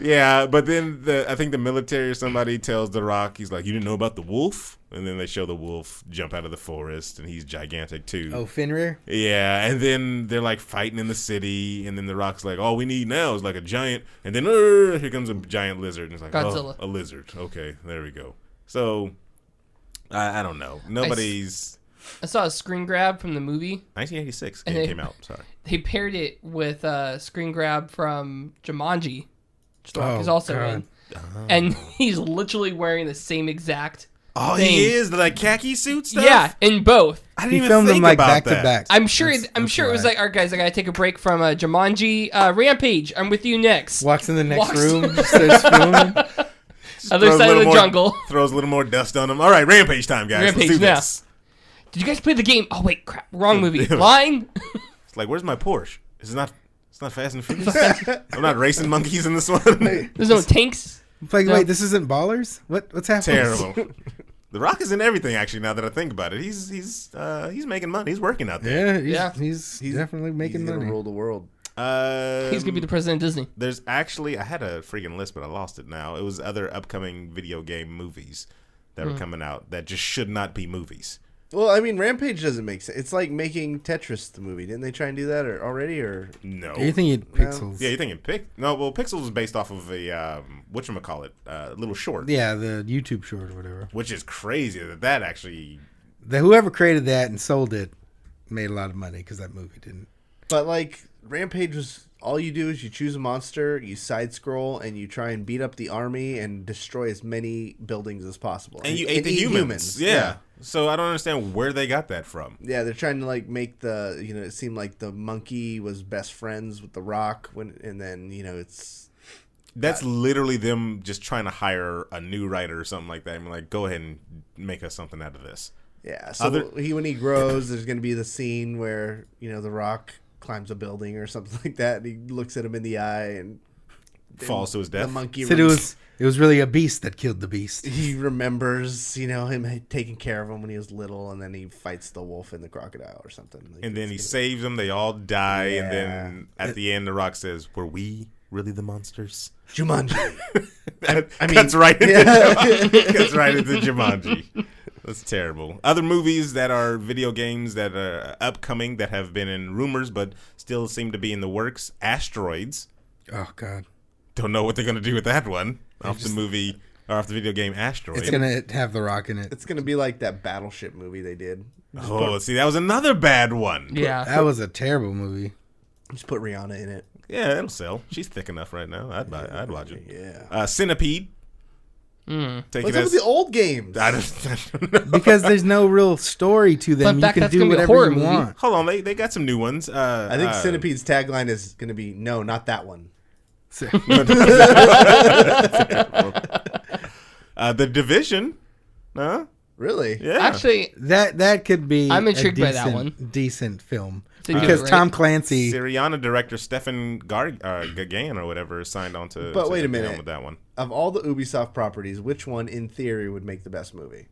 Yeah, but then I think the military or somebody tells The Rock, he's like, you didn't know about the wolf? And then they show the wolf jump out of the forest, and he's gigantic too. Oh, Fenrir? Yeah, and then they're like fighting in the city, and then The Rock's like, all we need now is like a giant, and then here comes a giant lizard, and it's like, Godzilla. oh, a lizard. Okay, there we go. So, I don't know. Nobody's... I saw a screen grab from the movie. 1986 And game they- came out, sorry. They paired it with a screen grab from Jumanji, which The Rock Oh, is also God. in. And he's literally wearing the same exact Oh, thing. he is? The like khaki suit stuff? Yeah, in both. I didn't He even filmed think them like about back that. to back. I'm sure. That's It was why. like, all right, guys, I gotta take a break from Jumanji Rampage. I'm with you next. Walks in the next Walks- room, starts filming. Other Throws a side of little the more- jungle. Throws a little more dust on him. All right, Rampage time, guys. Rampage, Let's do yeah. this. Did you guys play the game? Oh wait, crap, wrong movie. Line. It's like, where's my Porsche? It's not Fast and Furious. I'm not racing monkeys in this one. There's no tanks. Like, No. wait, this isn't Ballers? What's happening? Terrible. The Rock is in everything. Actually, now that I think about it, he's making money. He's working out there. Yeah, he's definitely making He's money. gonna rule the world. He's gonna be the president of Disney. There's actually, I had a freaking list, but I lost it now. It was other upcoming video game movies that were coming out that just should not be movies. Well, I mean, Rampage doesn't make sense. It's like making Tetris the movie. Didn't they try and do that already? Or No. Are you thinking Pixels? Yeah, you're thinking No, well, Pixels was based off of a whatchamacallit, little short. Yeah, the YouTube short or whatever. Which is crazy that actually. Whoever created that and sold it made a lot of money because that movie didn't. But like Rampage was, all you do is you choose a monster, you side scroll, and you try and beat up the army and destroy as many buildings as possible. And you ate the eat humans. Yeah. So I don't understand where they got that from. Yeah, they're trying to like make it seemed like the monkey was best friends with the Rock and then it's. That's literally them just trying to hire a new writer or something like that. I'm like, go ahead and make us something out of this. Yeah, so when he grows, there's going to be the scene where the Rock climbs a building or something like that, and he looks at him in the eye and Falls to his death. The monkey. Said it was really a beast that killed the beast. He remembers, him taking care of him when he was little, and then he fights the wolf and the crocodile or something. Like, And then he saves them. They all die. Yeah. And then at the end, The Rock says, were we really the monsters? Jumanji. Cuts right into yeah. cuts right into Jumanji. That's terrible. Other movies that are video games that are upcoming that have been in rumors but still seem to be in the works. Asteroids. Oh God. Don't know what they're going to do with that one. Off the video game Asteroid. It's gonna have The Rock in it. It's going to be like that Battleship movie they did. See, that was another bad one. Yeah. That was a terrible movie. Just put Rihanna in it. Yeah, it'll sell. She's thick enough right now. I'd watch it. Yeah. Centipede. Take What's it up as with the old games? I don't know. Because there's no real story to them. But You back, can that's do gonna be a whatever horror you movie. want. Hold on, they got some new ones. I think Centipede's tagline is going to be, no, not that one. The Division. Huh? Really? Yeah. Actually, That could be. I'm intrigued by a that one. Decent film They do because it, right? Tom Clancy. Syriana director Stefan Gagan or whatever signed on to. But to wait a take the minute. helm with that one. Of all the Ubisoft properties, which one, in theory, would make the best movie?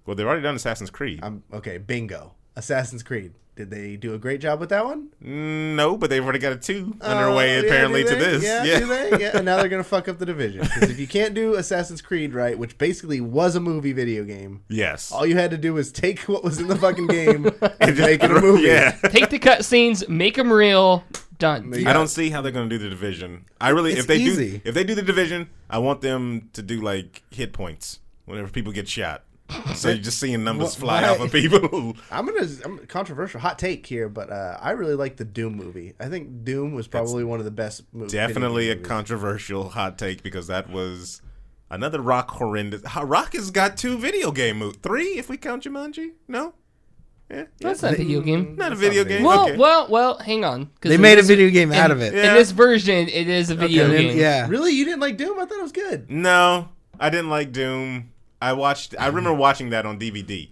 Well, they've already done Assassin's Creed. Okay, bingo. Assassin's Creed. Did they do a great job with that one? No, but they've already got a 2 underway Yeah, apparently do to they? this. Yeah, do they? Yeah, and now they're going to fuck up the Division. Because if you can't do Assassin's Creed right, which basically was a movie video game, Yes. all you had to do was take what was in the fucking game and make it a movie. Yeah. take the cutscenes, make them real, done. I don't see how they're going to do the Division. I really, It's if they easy. do the Division, I want them to do like hit points whenever people get shot. So you're just seeing numbers fly off of people. I'm controversial hot take here, but I really like the Doom movie. I think Doom was probably one of the best movies. Definitely a controversial hot take because that was another Rock horrendous. Rock has got 2 video game movies. 3 if we count Jumanji. No? Yeah. That's not a video game. Not a video game. Well, okay. well, hang on. 'Cause They in made a this- video game out of it. Yeah. In this version, it is a video And then- game. yeah. Really? You didn't like Doom? I thought it was good. No, I didn't like Doom. I remember watching that on DVD.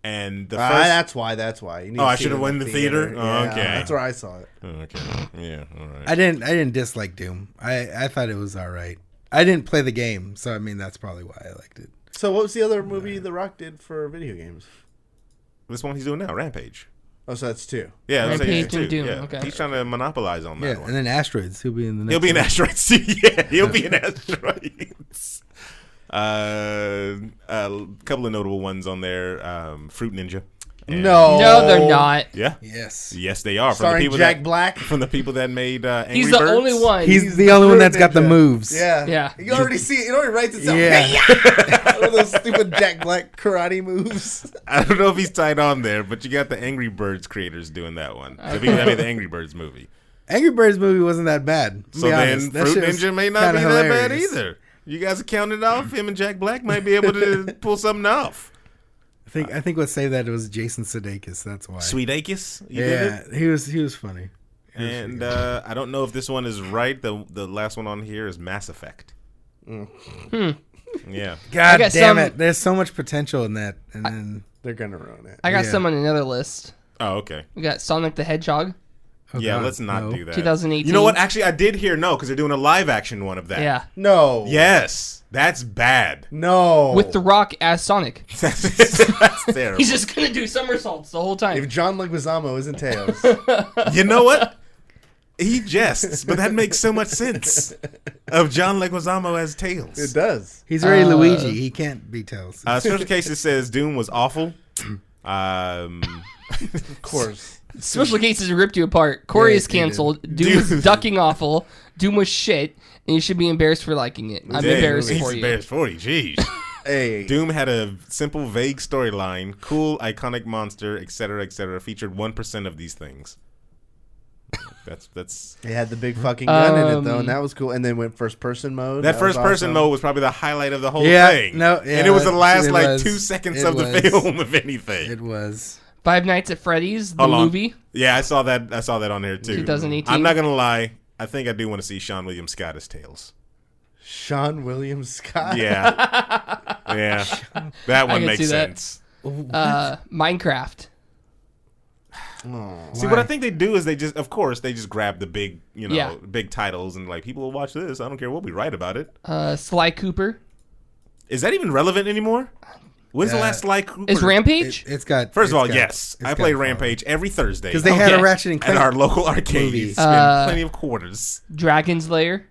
And the first. That's why. You need Oh, to I see should it have went in the theater? Oh, Yeah, okay. That's where I saw it. Okay. Yeah, all right. I didn't dislike Doom. I thought it was all right. I didn't play the game, so I mean that's probably why I liked it. So what was the other movie The Rock did for video games? This one he's doing now, Rampage. Oh, so that's 2. Yeah, I was saying Rampage two. and Doom, Yeah. okay. He's trying to monopolize on that Yeah, one. and then Asteroids. He'll be in the next He'll be in one. Asteroids. Yeah, he'll be in Asteroids. A couple of notable ones on there. Fruit Ninja. And- No, they're not. Yeah. Yes. Yes, they are. Starring Jack Black. From the people that made Angry He's the Birds. only one. He's the only one that's got the Ninja. moves. Yeah. Yeah. You already see it. It already writes itself. Yeah. One of those stupid Jack Black karate moves. I don't know if he's tied on there, but you got the Angry Birds creators doing that one. The people that made the Angry Birds movie. Angry Birds movie wasn't that bad. to So be then honest. That Fruit shit was Ninja may not be kinda that bad hilarious. either. You guys are counting it off. Him and Jack Black might be able to pull something off. I think what saved that was Jason Sudeikis. That's why. Sweet Akis, you did Yeah, it. he was funny. And I don't know if this one is right. The last one on here is Mass Effect. Yeah. God got damn some- it! There's so much potential in that, and then They're going to ruin it. I got Yeah. some on another list. Oh, okay. We got Sonic the Hedgehog, oh Yeah, God, let's not no. do that. 2018. You know what? Actually, I did hear no because they're doing a live action one of that. Yeah. No. Yes, that's bad. No. With The Rock as Sonic. That's terrible. He's just going to do somersaults the whole If time. John Leguizamo isn't Tails. You know what? He jests, but that makes so much sense. Of John Leguizamo as Tails. It does. He's already Luigi. He can't be Tails. Special Cases says Doom was awful. Of course. Special Cases ripped you apart. Corey Yeah, is he did. canceled. Doom was ducking awful. Doom was shit. And you should be embarrassed for liking it. I'm Dang, embarrassed he's for you. embarrassed for you. Jeez. Hey. Doom had a simple, vague storyline, cool, iconic monster, etc., etc. Featured 1% of these things. That's It had the big fucking gun in it, though, and that was cool. And then went first-person mode. that was first person awesome. mode was probably the highlight of the whole Yeah, thing. no, yeah, and it was the last it like was. 2 seconds It of the was. film, if anything. It was. Five Nights at Freddy's, the Hold on. movie. Yeah, I saw that. I saw that on here too. 2018. I'm not gonna lie. I think I do want to see Sean William Scott as Tails. Sean William Scott. Yeah, yeah. That one can makes see that. sense. Minecraft. See, what I think they do is they just grab the big, Yeah. big titles and like people will watch this. I don't care what we write about it. Sly Cooper. Is that even relevant anymore? When's the last Sly Cooper? Is Rampage? It's got. First of all, it's got- yes, it's I got play fun. Rampage every Thursday Because they had a Okay. Ratchet and at Clank our local arcade. movie. Spend plenty of quarters. Dragon's Lair.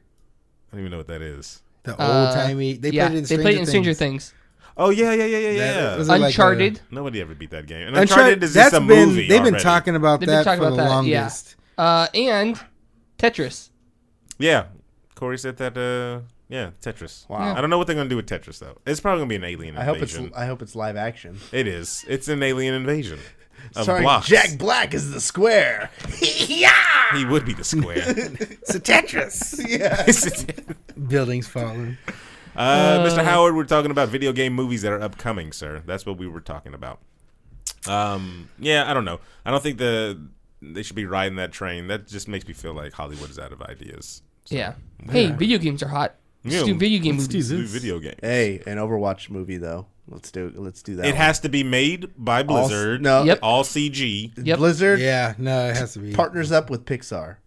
I don't even know what that is. The old timey. They Yeah, played it in they played it in Stranger Things. Things. Oh yeah. That was like Uncharted. Nobody ever beat that game. And Uncharted is That's just a been. movie. They've been already. talking about They've been that talking for about the that, longest. And Tetris. Yeah, Corey said that. Yeah, Tetris. Wow. I don't know what they're gonna do with Tetris though. It's probably gonna be an alien I hope invasion. it's live action. It is. It's an alien invasion of Starring blocks. Jack Black as the square. He would be the square. It's a Tetris. Yeah. Buildings falling. Mr. Howard, we're talking about video game movies that are upcoming, sir. That's what we were talking about. Yeah, I don't know. I don't think they should be riding that train. That just makes me feel like Hollywood is out of ideas. Yeah. Hey, video games are hot. Let's do video game movies. Do video games. Hey, an Overwatch movie though. Let's do that. It has to be made by Blizzard. no. Yep. All CG. Yep. Blizzard Yeah, no, it has to be. partners up with Pixar.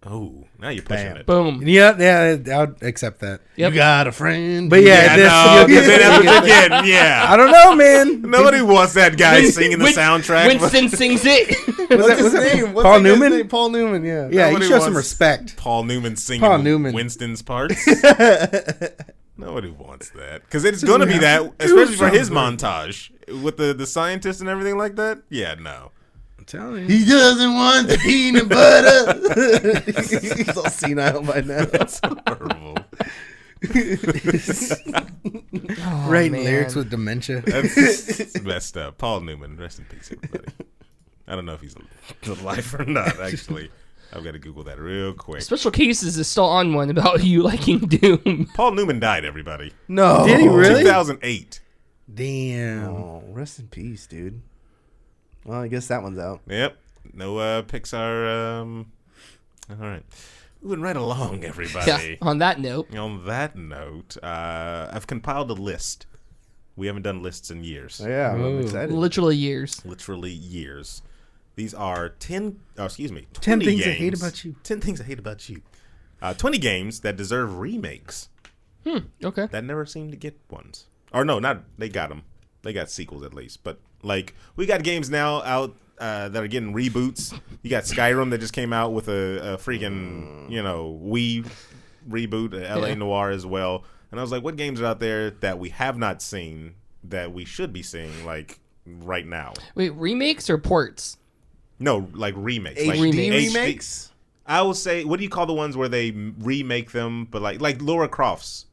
Oh, now you're pushing Bam. it. Boom. Yeah, I'll accept that. Yep. You got a friend. But yeah, this no, video 'cause then game- after again, yeah. I don't know, man. Nobody wants that guy singing the soundtrack. Winston sings it. What's his name? What's Paul that guy's Newman? name? Paul Newman. Yeah. Yeah, Nobody you show some wants- respect. Paul Newman singing Paul Newman. Winston's parts. Nobody wants that because it's going to be that, especially for his montage with the scientists and everything like that. Yeah, no. I'm telling you. He doesn't want the peanut butter. He's all senile by now. That's horrible. Writing man. lyrics with dementia. That's messed up. Paul Newman, rest in peace, everybody. I don't know if he's alive or not. Actually, I've got to Google that real quick. Special Cases is still on one about you liking Doom. Paul Newman died. Everybody. No. Did he really? 2008. Damn. Oh, rest in peace, dude. Well, I guess that one's out. Yep. No Pixar. All right. Moving right along, everybody. Yeah. On that note, On that note, I've compiled a list. We haven't done lists in years. Yeah, I'm Ooh. excited. literally years. Literally years. These are 20 10 things I games. hate about you. 10 things I hate about you. 20 games that deserve remakes Okay. that never seem to get ones. Or no, not they got them. They got sequels at least. But like we got games now out that are getting reboots. You got Skyrim that just came out with a freaking Wii reboot, LA Noire as well. And I was like, what games are out there that we have not seen that we should be seeing like right now? Wait, remakes or ports? No, like remakes. HD like remakes? I will say, what do you call the ones where they remake them, but like Laura Croft's?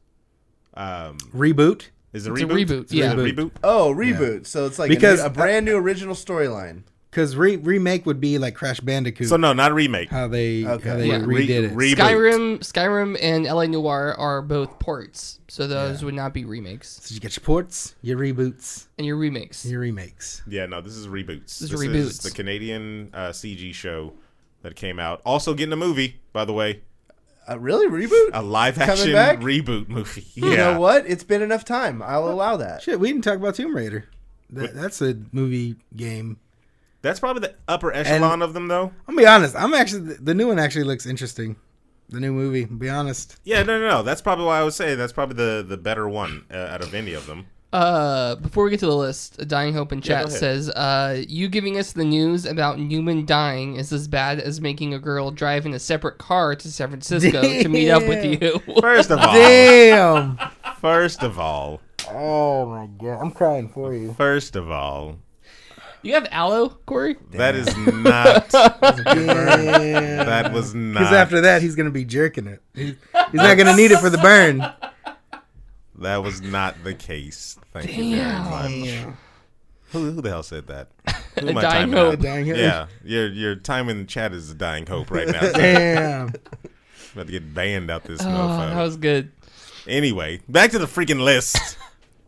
Reboot? Is it It's reboot? a reboot, Is it yeah. a reboot? Oh, reboot. So it's like Because- a brand new original storyline. Because remake would be like Crash Bandicoot. So no, not a remake. how they Yeah. redid it. Reboot. Skyrim and LA Noire are both ports, so those would not be remakes. So you get your ports, your reboots, And your remakes. your remakes. Yeah, no, this is reboots. This is Is reboots. the Canadian CG show that came out. Also getting a movie, by the way. Really? Reboot? A live action back? reboot movie. Yeah. You know what? It's been enough time. I'll allow that. Shit, we didn't talk about Tomb Raider. That's a movie game. That's probably the upper echelon of them, though. I'm gonna be honest. The new one actually looks interesting. The new movie. I'll be honest. Yeah, no. That's probably why I would say that's probably the better one out of any of them. Before we get to the list, Dying Hope in chat go ahead. says, you giving us the news about Newman dying is as bad as making a girl drive in a separate car to San Francisco to meet up with you. First of all, Damn. first of all, Oh my god. I'm crying for you. first of all, You have aloe, Corey? that is not. Damn. That was not. Because after that, he's gonna be jerking it. He's not gonna need it for the burn. That was not the case. Thank you very much. Who the hell said that? Who am I Dying timing Hope. out? Dying Hope. Yeah, your time in the chat is a dying hope right now. Damn. About to get banned out this Oh, mofo. that was good. Anyway, back to the freaking list.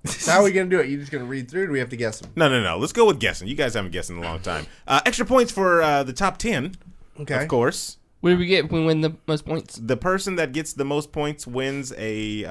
So how are we going to do it? You just going to read through, or do we have to guess them? No. Let's go with guessing. You guys haven't guessed in a long time. Extra points for the top 10, Okay. of course. What did we get if we win the most points? The person that gets the most points wins a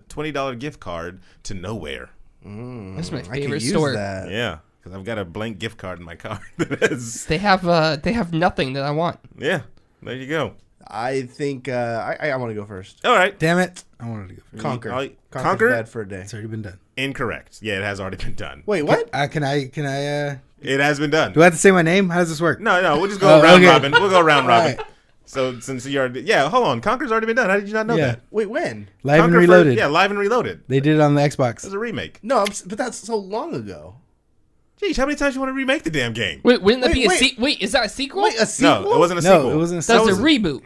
$20 gift card to Nowhere. That's my I could favorite use store. that. Yeah, because I've got a blank gift card in my car. That is, They have nothing that I want. yeah, there you go. I think I want to go first. All right. Damn it. I wanted to go first. Conquer. I'll- Conquer's Conquer? bad for a day. It's already been done. Incorrect. Yeah, it has already been done. Wait, what? Can I It has been done. do I have to say my name? How does this work? No, we'll just go round okay. robin. We'll go round robin. All right. So since you already, hold on. Conquer's already been done. How did you not know Yeah. that? Wait, when? Live and Conquer Reloaded. Live and Reloaded. They did it on the Xbox. It's a remake. No, but that's so long ago. Jeez, how many times you want to remake the damn game? Wait, wouldn't that Wait, be a wait. Wait, is that a sequel? Wait, a sequel? No, it wasn't a No, sequel. it wasn't a That's sequel. a reboot.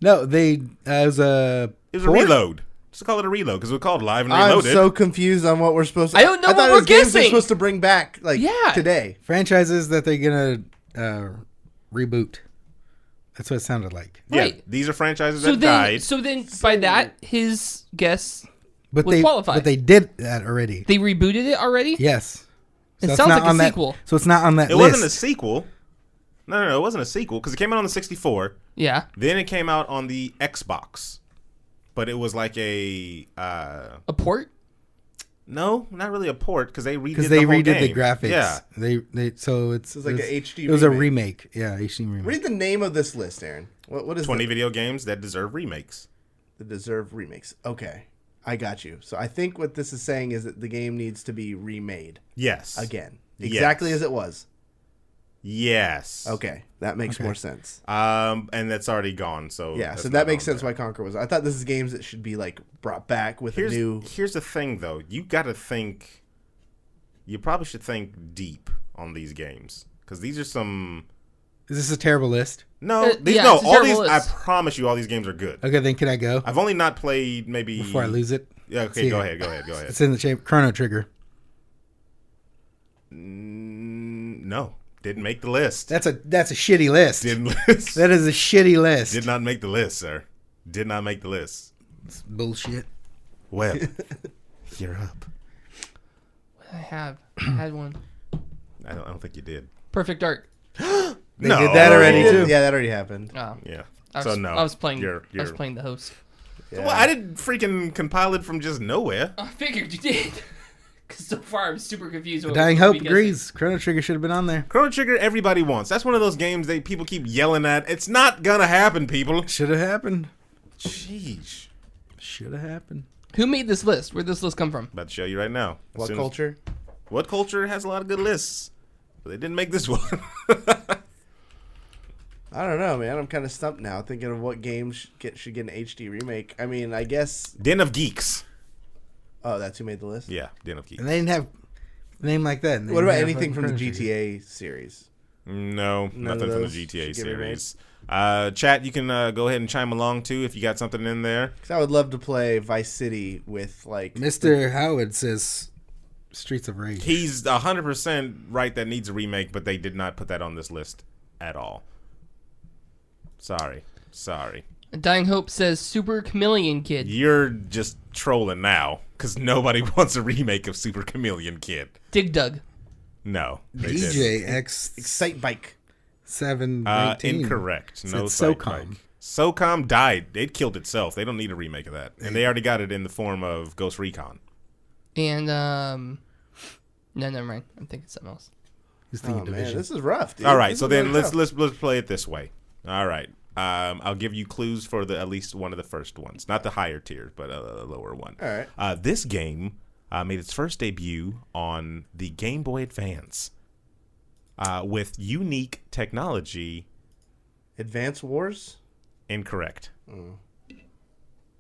No, they it was a It was a port? reload. Just call it a reload because we're called Live and I'm Reloaded. so confused on what we're supposed to. I don't know I thought what it we're was games they're guessing. supposed to bring back, like Yeah. today. franchises that they're gonna reboot. That's what it sounded like. yeah, Right. these are franchises So that then, died. so then, by that, his guess But would qualify. But they did that already. They rebooted it already. Yes. It it's sounds not like a on that- sequel. So it's not on that It list. wasn't a sequel. No, it wasn't a sequel because it came out on the 64. Yeah, Then it came out on the Xbox, but it was like a a port. no, not really a port because they redid because they the whole redid the game. graphics. Yeah, They so it's So it's like it's- a HD It was a remake. remake. Yeah, HD remake. Read the name of this list, Aaron. What is 20 video games that deserve remakes. the deserve remakes? Okay, I got you. So I think what this is saying is that the game needs to be remade Yes. again, exactly Yes. as it was. Yes. Okay, that makes more sense. And that's already gone. So Yeah, that's so not that makes on sense there. why Conquer was. I thought this is games that should be like brought back with a new. Here's the thing, though. You got to think. You probably should think deep on these games because these are some. Is this a terrible list? No, yeah, these it's no. a All terrible these, I list. promise you, all these games are good. Okay, then can I go I've only not played maybe before I lose it? Yeah, okay, See go here. ahead. It's in the shape. Chrono Trigger. No, didn't make the list. That's a shitty list. Didn't list. That is a shitty list. Did not make the list, sir. Did not make the list. It's bullshit. Webb, you're up. I had one. I don't think you did. Perfect Dark. They did that already too. Yeah, that already happened. Oh, Yeah. I was, So no, I was playing. You're, I was playing the host. Yeah. Well, I didn't freaking compile it from just nowhere. I figured you did. Because so far I'm super confused. what Dying we're Hope guessing. agrees. Chrono Trigger should have been on there. Chrono Trigger, everybody wants. That's one of those games that people keep yelling at. It's not gonna happen, people. Should have happened. Jeez. Should have happened. Who made this list? Where'd this list come from? About to show you right now. As What soon as- culture? What culture has a lot of good lists? but they didn't make this one. I don't know, man. I'm kind of stumped now, thinking of what games should get an HD remake. I mean, I guess. Den of Geeks. Oh, that's who made the list? Yeah, Den of Geeks. And they didn't have a name like that. What about anything from the GTA series? No, None nothing of from the those GTA should get remade? series. Chat, you can go ahead and chime along too if you got something in there. Because I would love to play Vice City with, like... Mr. Howard says Streets of Rage. He's 100% right that needs a remake, but they did not put that on this list at all. Sorry. Dying Hope says Super Chameleon Kid. You're just trolling now, because nobody wants a remake of Super Chameleon Kid. Dig Dug. No. they DJ didn't. X Excite Bike. 719. Incorrect. No It's Sight SOCOM. Bike. SOCOM died. It killed itself. They don't need a remake of that. And they already got it in the form of Ghost Recon. And, no, never mind. I'm thinking something else. He's Oh, thinking man, Division. this is rough, dude. All right, This so is then really let's tough. play it this way. All right, I'll give you clues for at least one of the first ones, not the higher tiers, but a lower one. All right. This game made its first debut on the Game Boy Advance with unique technology. Advance Wars? Incorrect.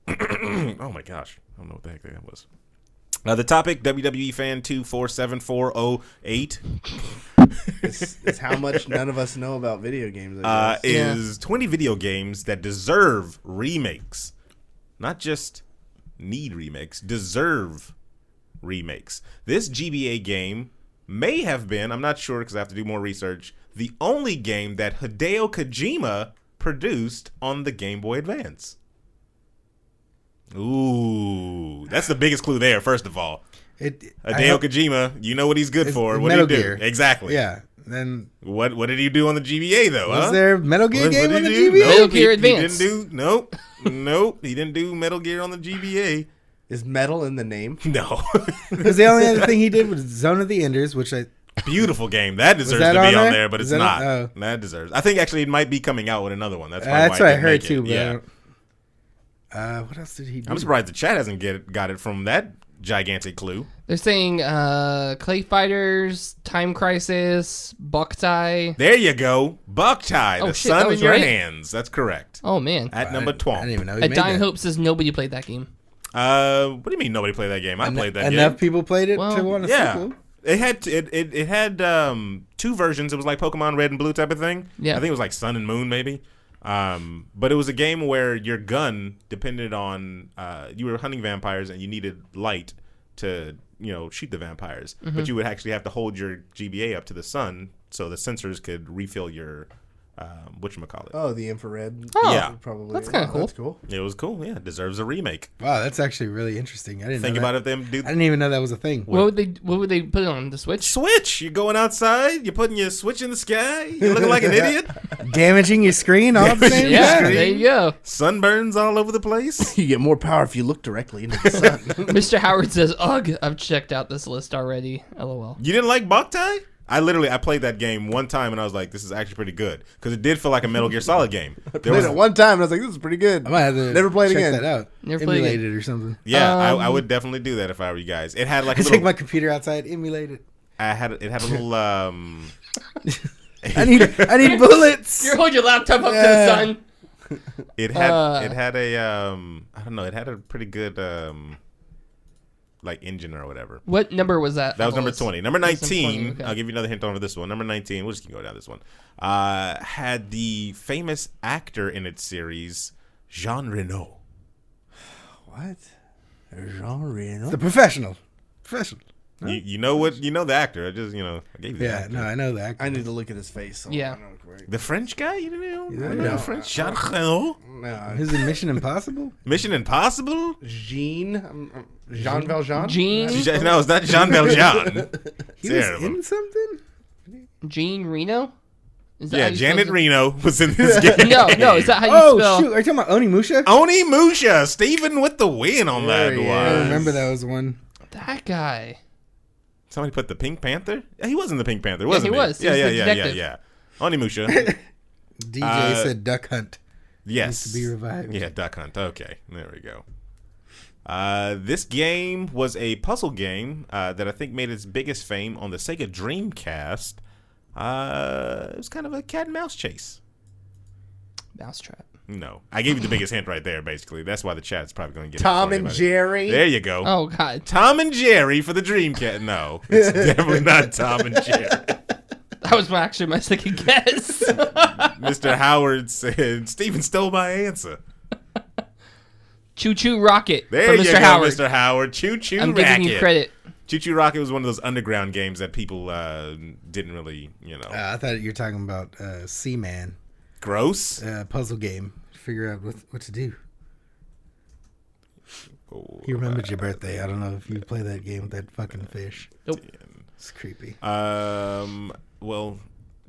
Oh my gosh, I don't know what the heck that was. The topic: WWE Fan 247408. It's how much none of us know about video games. I guess. Is 20 video games that deserve remakes. Not just need remakes, deserve remakes. This GBA game may have been, I'm not sure because I have to do more research, the only game that Hideo Kojima produced on the Game Boy Advance. Ooh, that's the biggest clue there, first of all. Hideo Kojima, you know what he's good for. What Metal did he do? Gear. Exactly. Yeah. Then What did he do on the GBA though? was huh? there Metal Gear What game did on the he do? GBA? Metal Gear He Advance. didn't do. Nope. He didn't do Metal Gear on the GBA. Is metal in the name? No. Because the only other thing he did was Zone of the Enders, which I Beautiful game. That deserves that to be on on there? there, but Is it's that not. on- oh. That deserves. I think actually it might be coming out with another one. That's that's why what I it didn't heard make it. too. But Yeah. what else did he do? I'm surprised the chat hasn't got it from that gigantic clue. They're saying Clay Fighters, Time Crisis, Boktai. There you go. Bucktie, Oh, the shit, that sun in was your right. hands. That's correct. Oh, man. At number I 12. didn't even know he At made Dying that. Hope says nobody played that game. What do you mean nobody played that game? I played that Enough game. people played it Well, to want a Yeah. sequel. It had two versions. It was like Pokemon Red and Blue type of thing. Yeah. I think it was like Sun and Moon maybe. But it was a game where your gun depended on you were hunting vampires and you needed light to shoot the vampires. But you would actually have to hold your GBA up to the sun so the sensors could refill your whatchamacallit. Oh, the infrared. Oh, Yeah. Probably. that's kinda cool. That's cool. It was cool. Yeah, it deserves a remake. Wow, that's actually really interesting. I didn't Think know about that. it. Them do I didn't even know that was a thing. What would they put it on? The Switch? Switch. You're going outside. You're putting your Switch in the sky. You're looking like an idiot. Damaging your screen all at the same Yeah, time? there you go. Sunburns all over the place. You get more power if you look directly into the sun. Mr. Howard says, ugh, I've checked out this list already. LOL. You didn't like Boktai? I played that game one time and I was like, this is actually pretty good because it did feel like a Metal Gear Solid game. There Played was, it one time and I was like, this is pretty good. I might have to Never played check again. that out. Never played Emulate it or something. yeah, I would definitely do that if I were you guys. It had like a I take little. my computer outside, emulate it. It had a little. I need bullets. You hold your laptop up to the Yeah. sun. It had a I don't know. It had a pretty good like engine or whatever. What number was that? That was on the number list? 20. Number That's 19, 20, okay. I'll give you another hint over this one. Number 19, we'll just go down this one. Had the famous actor in its series, Jean Reno. What? Jean Reno? The professional. You know the actor. I just, I gave you the Yeah, actor. no, I know that. I need to look at his face. So Yeah. I know correct. The French guy? You didn't know? Yeah, You know no. French? Jean Reno? No, Is it Mission Impossible? Mission Impossible? Jean Valjean? Gene? No, it's not Jean Valjean. He was Terrible. in something? Gene Reno? Is that Yeah, how you Janet spell Reno was in this game. it? No, is that how you Oh, spell? shoot. Are you talking about Onimusha? Oni Musha, Steven with the win on that There he one. I remember that was one. That guy. Somebody put the Pink Panther? Yeah, he was in the Pink Panther, wasn't he was. He Yeah, was yeah, the yeah, detective. yeah. Oni Musha. DJ said Duck Hunt. Yes. Needs to be revived. Yeah, Duck Hunt. Okay, there we go. This game was a puzzle game that I think made its biggest fame on the Sega Dreamcast It was kind of a cat and mouse chase. Mousetrap. No, I gave you the biggest hint right there. Basically, that's why the chat's probably going to get Tom it and for you, Jerry. There you go. Oh God. Tom and Jerry for the Dreamcast. No, it's definitely not Tom and Jerry. That was actually my second guess. Mr. Howard said Steven stole my answer. Choo Choo Rocket. There from you Mr. go, Howard. Mr. Howard. Choo Choo I'm Racket. giving you credit. Choo Choo Rocket was one of those underground games that people didn't really, I thought you were talking about Seaman. Gross. Puzzle game. Figure out what to do. Oh, He remembered your birthday. I don't know if you play that game with that fucking fish. Nope. It's creepy. Well,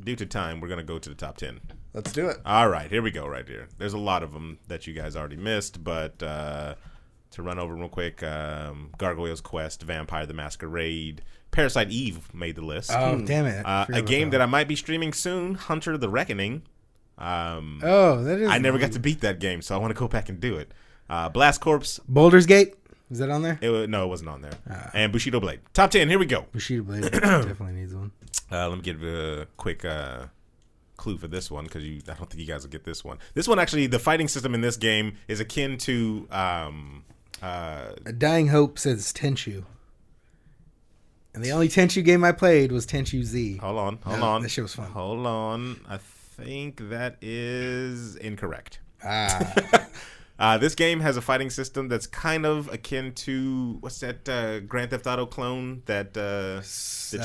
due to time, we're going to go to the top 10. Let's do it. All right, here we go right here. There's a lot of them that you guys already missed, but to run over real quick, Gargoyle's Quest, Vampire the Masquerade, Parasite Eve made the list. Oh, damn it. A game that I might be streaming soon, Hunter the Reckoning. That is. I never got to beat that game, so I want to go back and do it. Blast Corps. Boulder's Gate? Is that on there? No, it wasn't on there. And Bushido Blade. Top 10, here we go. Bushido Blade definitely needs one. Let me give a quick clue for this one, because I don't think you guys will get this one. This one, actually, the fighting system in this game is akin to... A Dying Hope says Tenchu. And the only Tenchu game I played was Tenchu Z. Hold on. That shit was fun. Hold on. I think that is incorrect. This game has a fighting system that's kind of akin to, what's that Grand Theft Auto clone? That the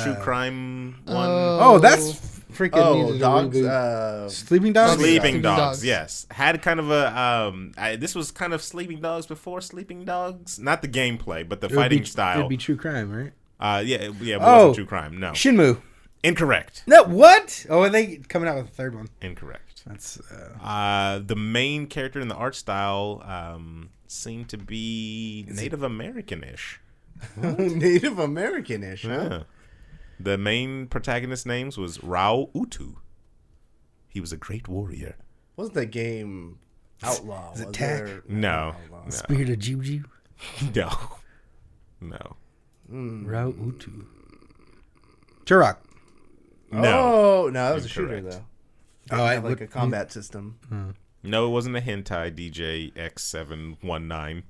true crime one? Oh, that's freaking needed a dogs. reboot. Sleeping Dogs? Sleeping Dogs, yes. Had kind of a, this was kind of Sleeping Dogs before Sleeping Dogs. Not the gameplay, but the fighting style. It'd be true crime, right? It wasn't true crime, no. Shinmu. Incorrect. No, what? Oh, are they coming out with a third one? Incorrect. That's the main character in the art style seemed to be Native American-ish. Native American-ish, huh? Yeah. The main protagonist's name was Rao Utu. He was a great warrior. Wasn't the game Outlaw? Is it Was Tack? there- No. Spirit of Juju. No. Rao Utu. Turok. No. Oh, no, that was a shooter, Incorrect. though. Oh, I like a combat system. No, it wasn't a hentai DJ X719.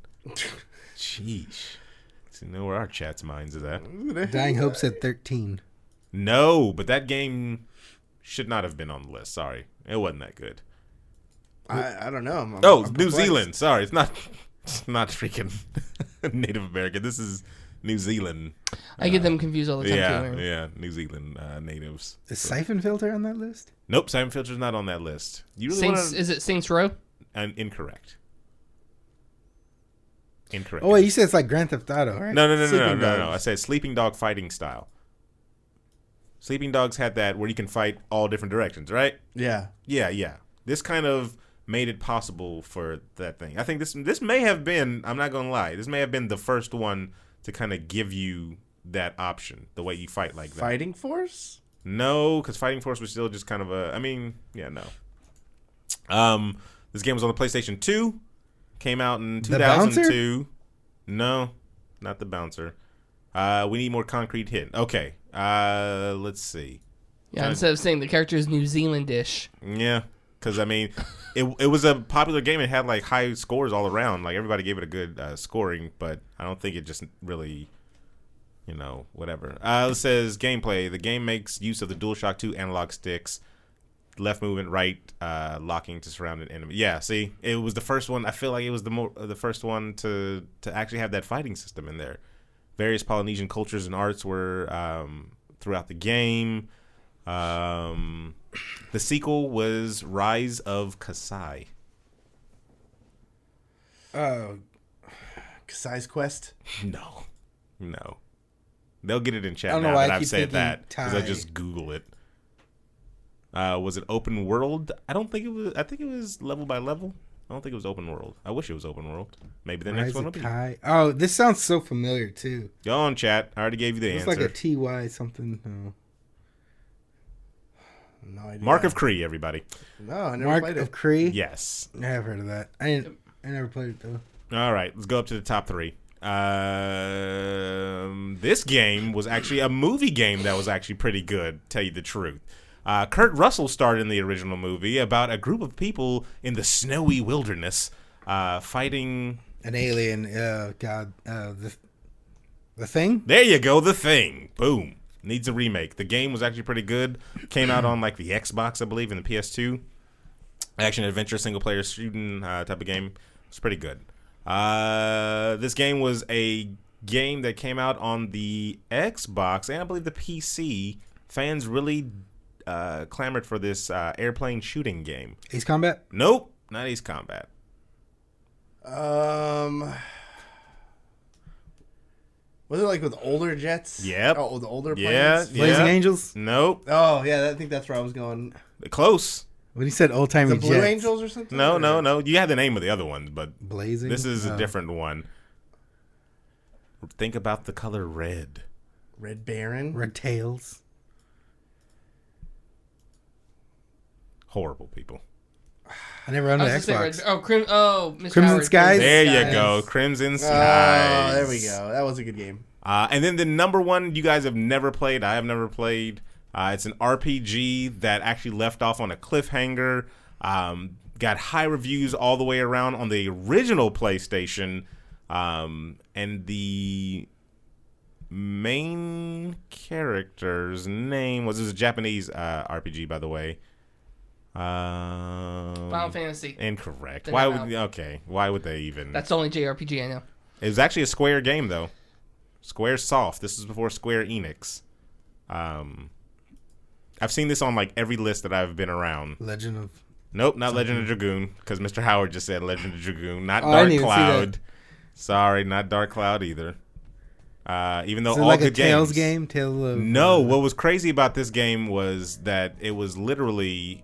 Sheesh. So you know where our chat's minds is at. Dying Hope said 13. No, but that game should not have been on the list. Sorry. It wasn't that good. I don't know. I'm New perplexed. Zealand. Sorry, it's not freaking Native American. This is New Zealand. I get them confused all the time too. Yeah, New Zealand natives. Is Siphon Filter on that list? Nope, Siphon Filter's not on that list. You really Saints, wanna... is it Saints Row? Incorrect. Incorrect. Oh, wait, you said it's like Grand Theft Auto, right? No. Sleeping Dogs. I said Sleeping Dog fighting style. Sleeping Dogs had that where you can fight all different directions, right? Yeah. Yeah. This kind of made it possible for that thing. I think this may have been, I'm not going to lie, this may have been the first one to kind of give you that option, the way you fight like that. Fighting Force? No, because Fighting Force was still just kind of no. This game was on the PlayStation 2. Came out in 2002. No, not the bouncer. We need more concrete hint. Okay, let's see. Yeah, instead of saying the character is New Zealandish. Yeah, because it was a popular game. It had like high scores all around. Like everybody gave it a good scoring, but I don't think it just really, whatever. It says gameplay. The game makes use of the DualShock 2 analog sticks, left movement, right locking to surround an enemy. Yeah, see, it was the first one. I feel like it was the first one to actually have that fighting system in there. Various Polynesian cultures and arts were throughout the game. The sequel was Rise of Kasai. Kasai's Quest? No. They'll get it in chat I don't know now why that I I've keep said thinking that because I Thai. just Google it. Was it open world? I don't think it was. I think it was level by level. I don't think it was open world. I wish it was open world. Maybe the next one will be. Kai. Oh, this sounds so familiar too. Go on, chat. I already gave you the It's answer. like a TY something. No. No idea. Mark of Cree, everybody. No, I never Mark played of it. Cree. Yes. I have heard of that. I never played it though. All right, let's go up to the top 3. This game was actually a movie game that was actually pretty good, tell you the truth. Kurt Russell starred in the original movie about a group of people in the snowy wilderness fighting... An alien, the Thing? There you go, The Thing. Boom. Needs a remake. The game was actually pretty good. Came out on like the Xbox, I believe, and the PS2. Action adventure single player shooting type of game. It's pretty good. This game was a game that came out on the Xbox and I believe the PC. Fans really clamored for this airplane shooting game. Ace Combat? Nope, not Ace Combat. Was it like with older jets? Yep. Oh, the older planes? Yeah. Blazing Angels? Nope. Oh, yeah, I think that's where I was going. Close. When he said old timey The jets. Blue Angels or something? No. You have the name of the other ones, but Blazing? this is a different one. Think about the color red. Red Baron? Red Tails. Horrible people. I never owned an I was gonna Xbox. say Mr. Crimson Howard, Skies? There Skies. you go. Crimson Oh, Skies. there we go. That was a good game. And then the number one you guys have never played, I have never played. It's an RPG that actually left off on a cliffhanger. Got high reviews all the way around on the original PlayStation. And the main character's name was a Japanese RPG, by the way. Final Fantasy. Incorrect. They're Why not would why would they even? That's the only JRPG I know. It was actually a Square game though. Square Soft. This is before Square Enix. I've seen this on like every list that I've been around. Legend of... Nope, not Legend of Dragoon, because Mr. Howard just said Legend of Dragoon. Not I Dark didn't even see Cloud. Sorry, not Dark Cloud either. Even though Is it all like good a Tales games. game? Tale of... No, what was crazy about this game was that it was literally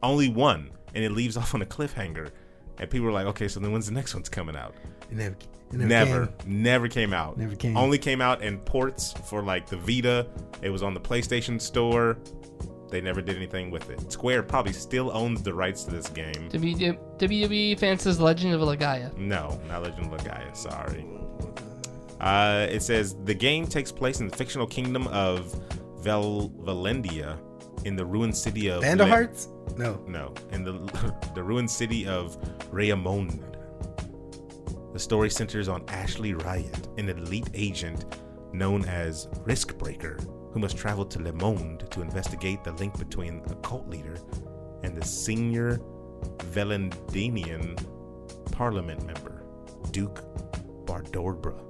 only one, and it leaves off on a cliffhanger. And people were like, okay, so then when's the next one's coming out? It Never came. came out. Never came. Only came out in ports for like the Vita. It was on the PlayStation Store. They never did anything with it. Square probably still owns the rights to this game. WWE fan says Legend of Legaia. No, not Legend of Legaia. Sorry. It says the game takes place in the fictional kingdom of Valendia in the ruined city of Vandal Hearts? No. No, in the ruined city of Raymond. The story centers on Ashley Riot, an elite agent known as Riskbreaker, who must travel to Le Monde to investigate the link between a cult leader and the senior Valendinian parliament member, Duke Bardorbra.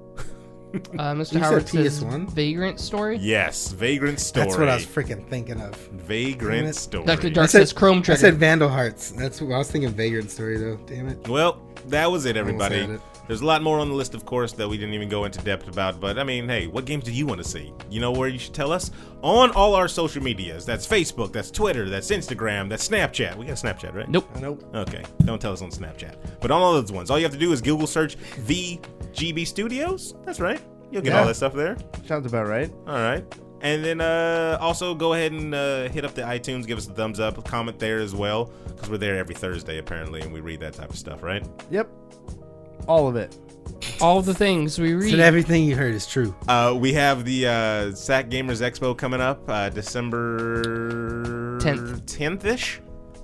Mr. You Howard said says PS1? Vagrant Story. Yes, Vagrant Story. That's what I was freaking thinking of. Vagrant Story. Dr. Dark says Chrome I Trigger. said Vandal Hearts. That's what I was thinking. Vagrant Story, though. Damn it. Well, that was it, everybody. Almost had it. There's a lot more on the list, of course, that we didn't even go into depth about. But, I mean, hey, what games do you want to see? You know where you should tell us? On all our social medias. That's Facebook, that's Twitter, that's Instagram, that's Snapchat. We got Snapchat, right? Nope. Nope. Okay, don't tell us on Snapchat. But on all those ones, all you have to do is Google search VGB Studios. That's right. You'll get Yeah. all that stuff there. Sounds about right. All right. And then also go ahead and hit up the iTunes, give us a thumbs up, comment there as well, because we're there every Thursday apparently, and we read that type of stuff, right? Yep. All of it. All the things we read. So everything you heard is true. We have the SAC Gamers Expo coming up December 10th-ish.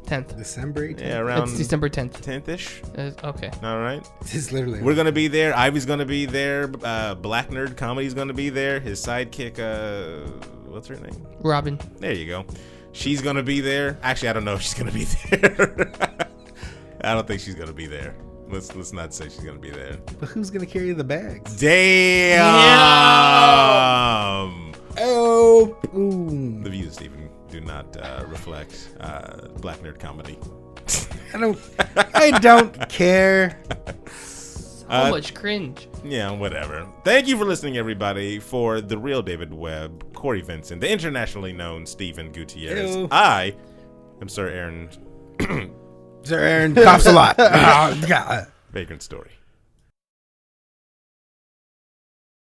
10th. December 18th? Yeah, around It's December 10th. 10th-ish. Okay. All right. It's literally... We're gonna be there. Ivy's gonna be there. Black Nerd Comedy's gonna be there. His sidekick, what's her name? Robin. There you go. She's gonna be there. Actually, I don't know if she's gonna be there. I don't think she's gonna be there. Let's not say she's gonna be there. But who's going to carry the bags? Damn. Oh, boom. The views of Steven do not reflect Black Nerd Comedy. I don't care. So much cringe. Yeah, whatever. Thank you for listening, everybody, for the Real David Webb, Cory Vincent, the internationally known Steven Gutierrez. Ew. I am Sir Aaron Sir Aaron coughs a lot. Oh, God. Vagrant Story.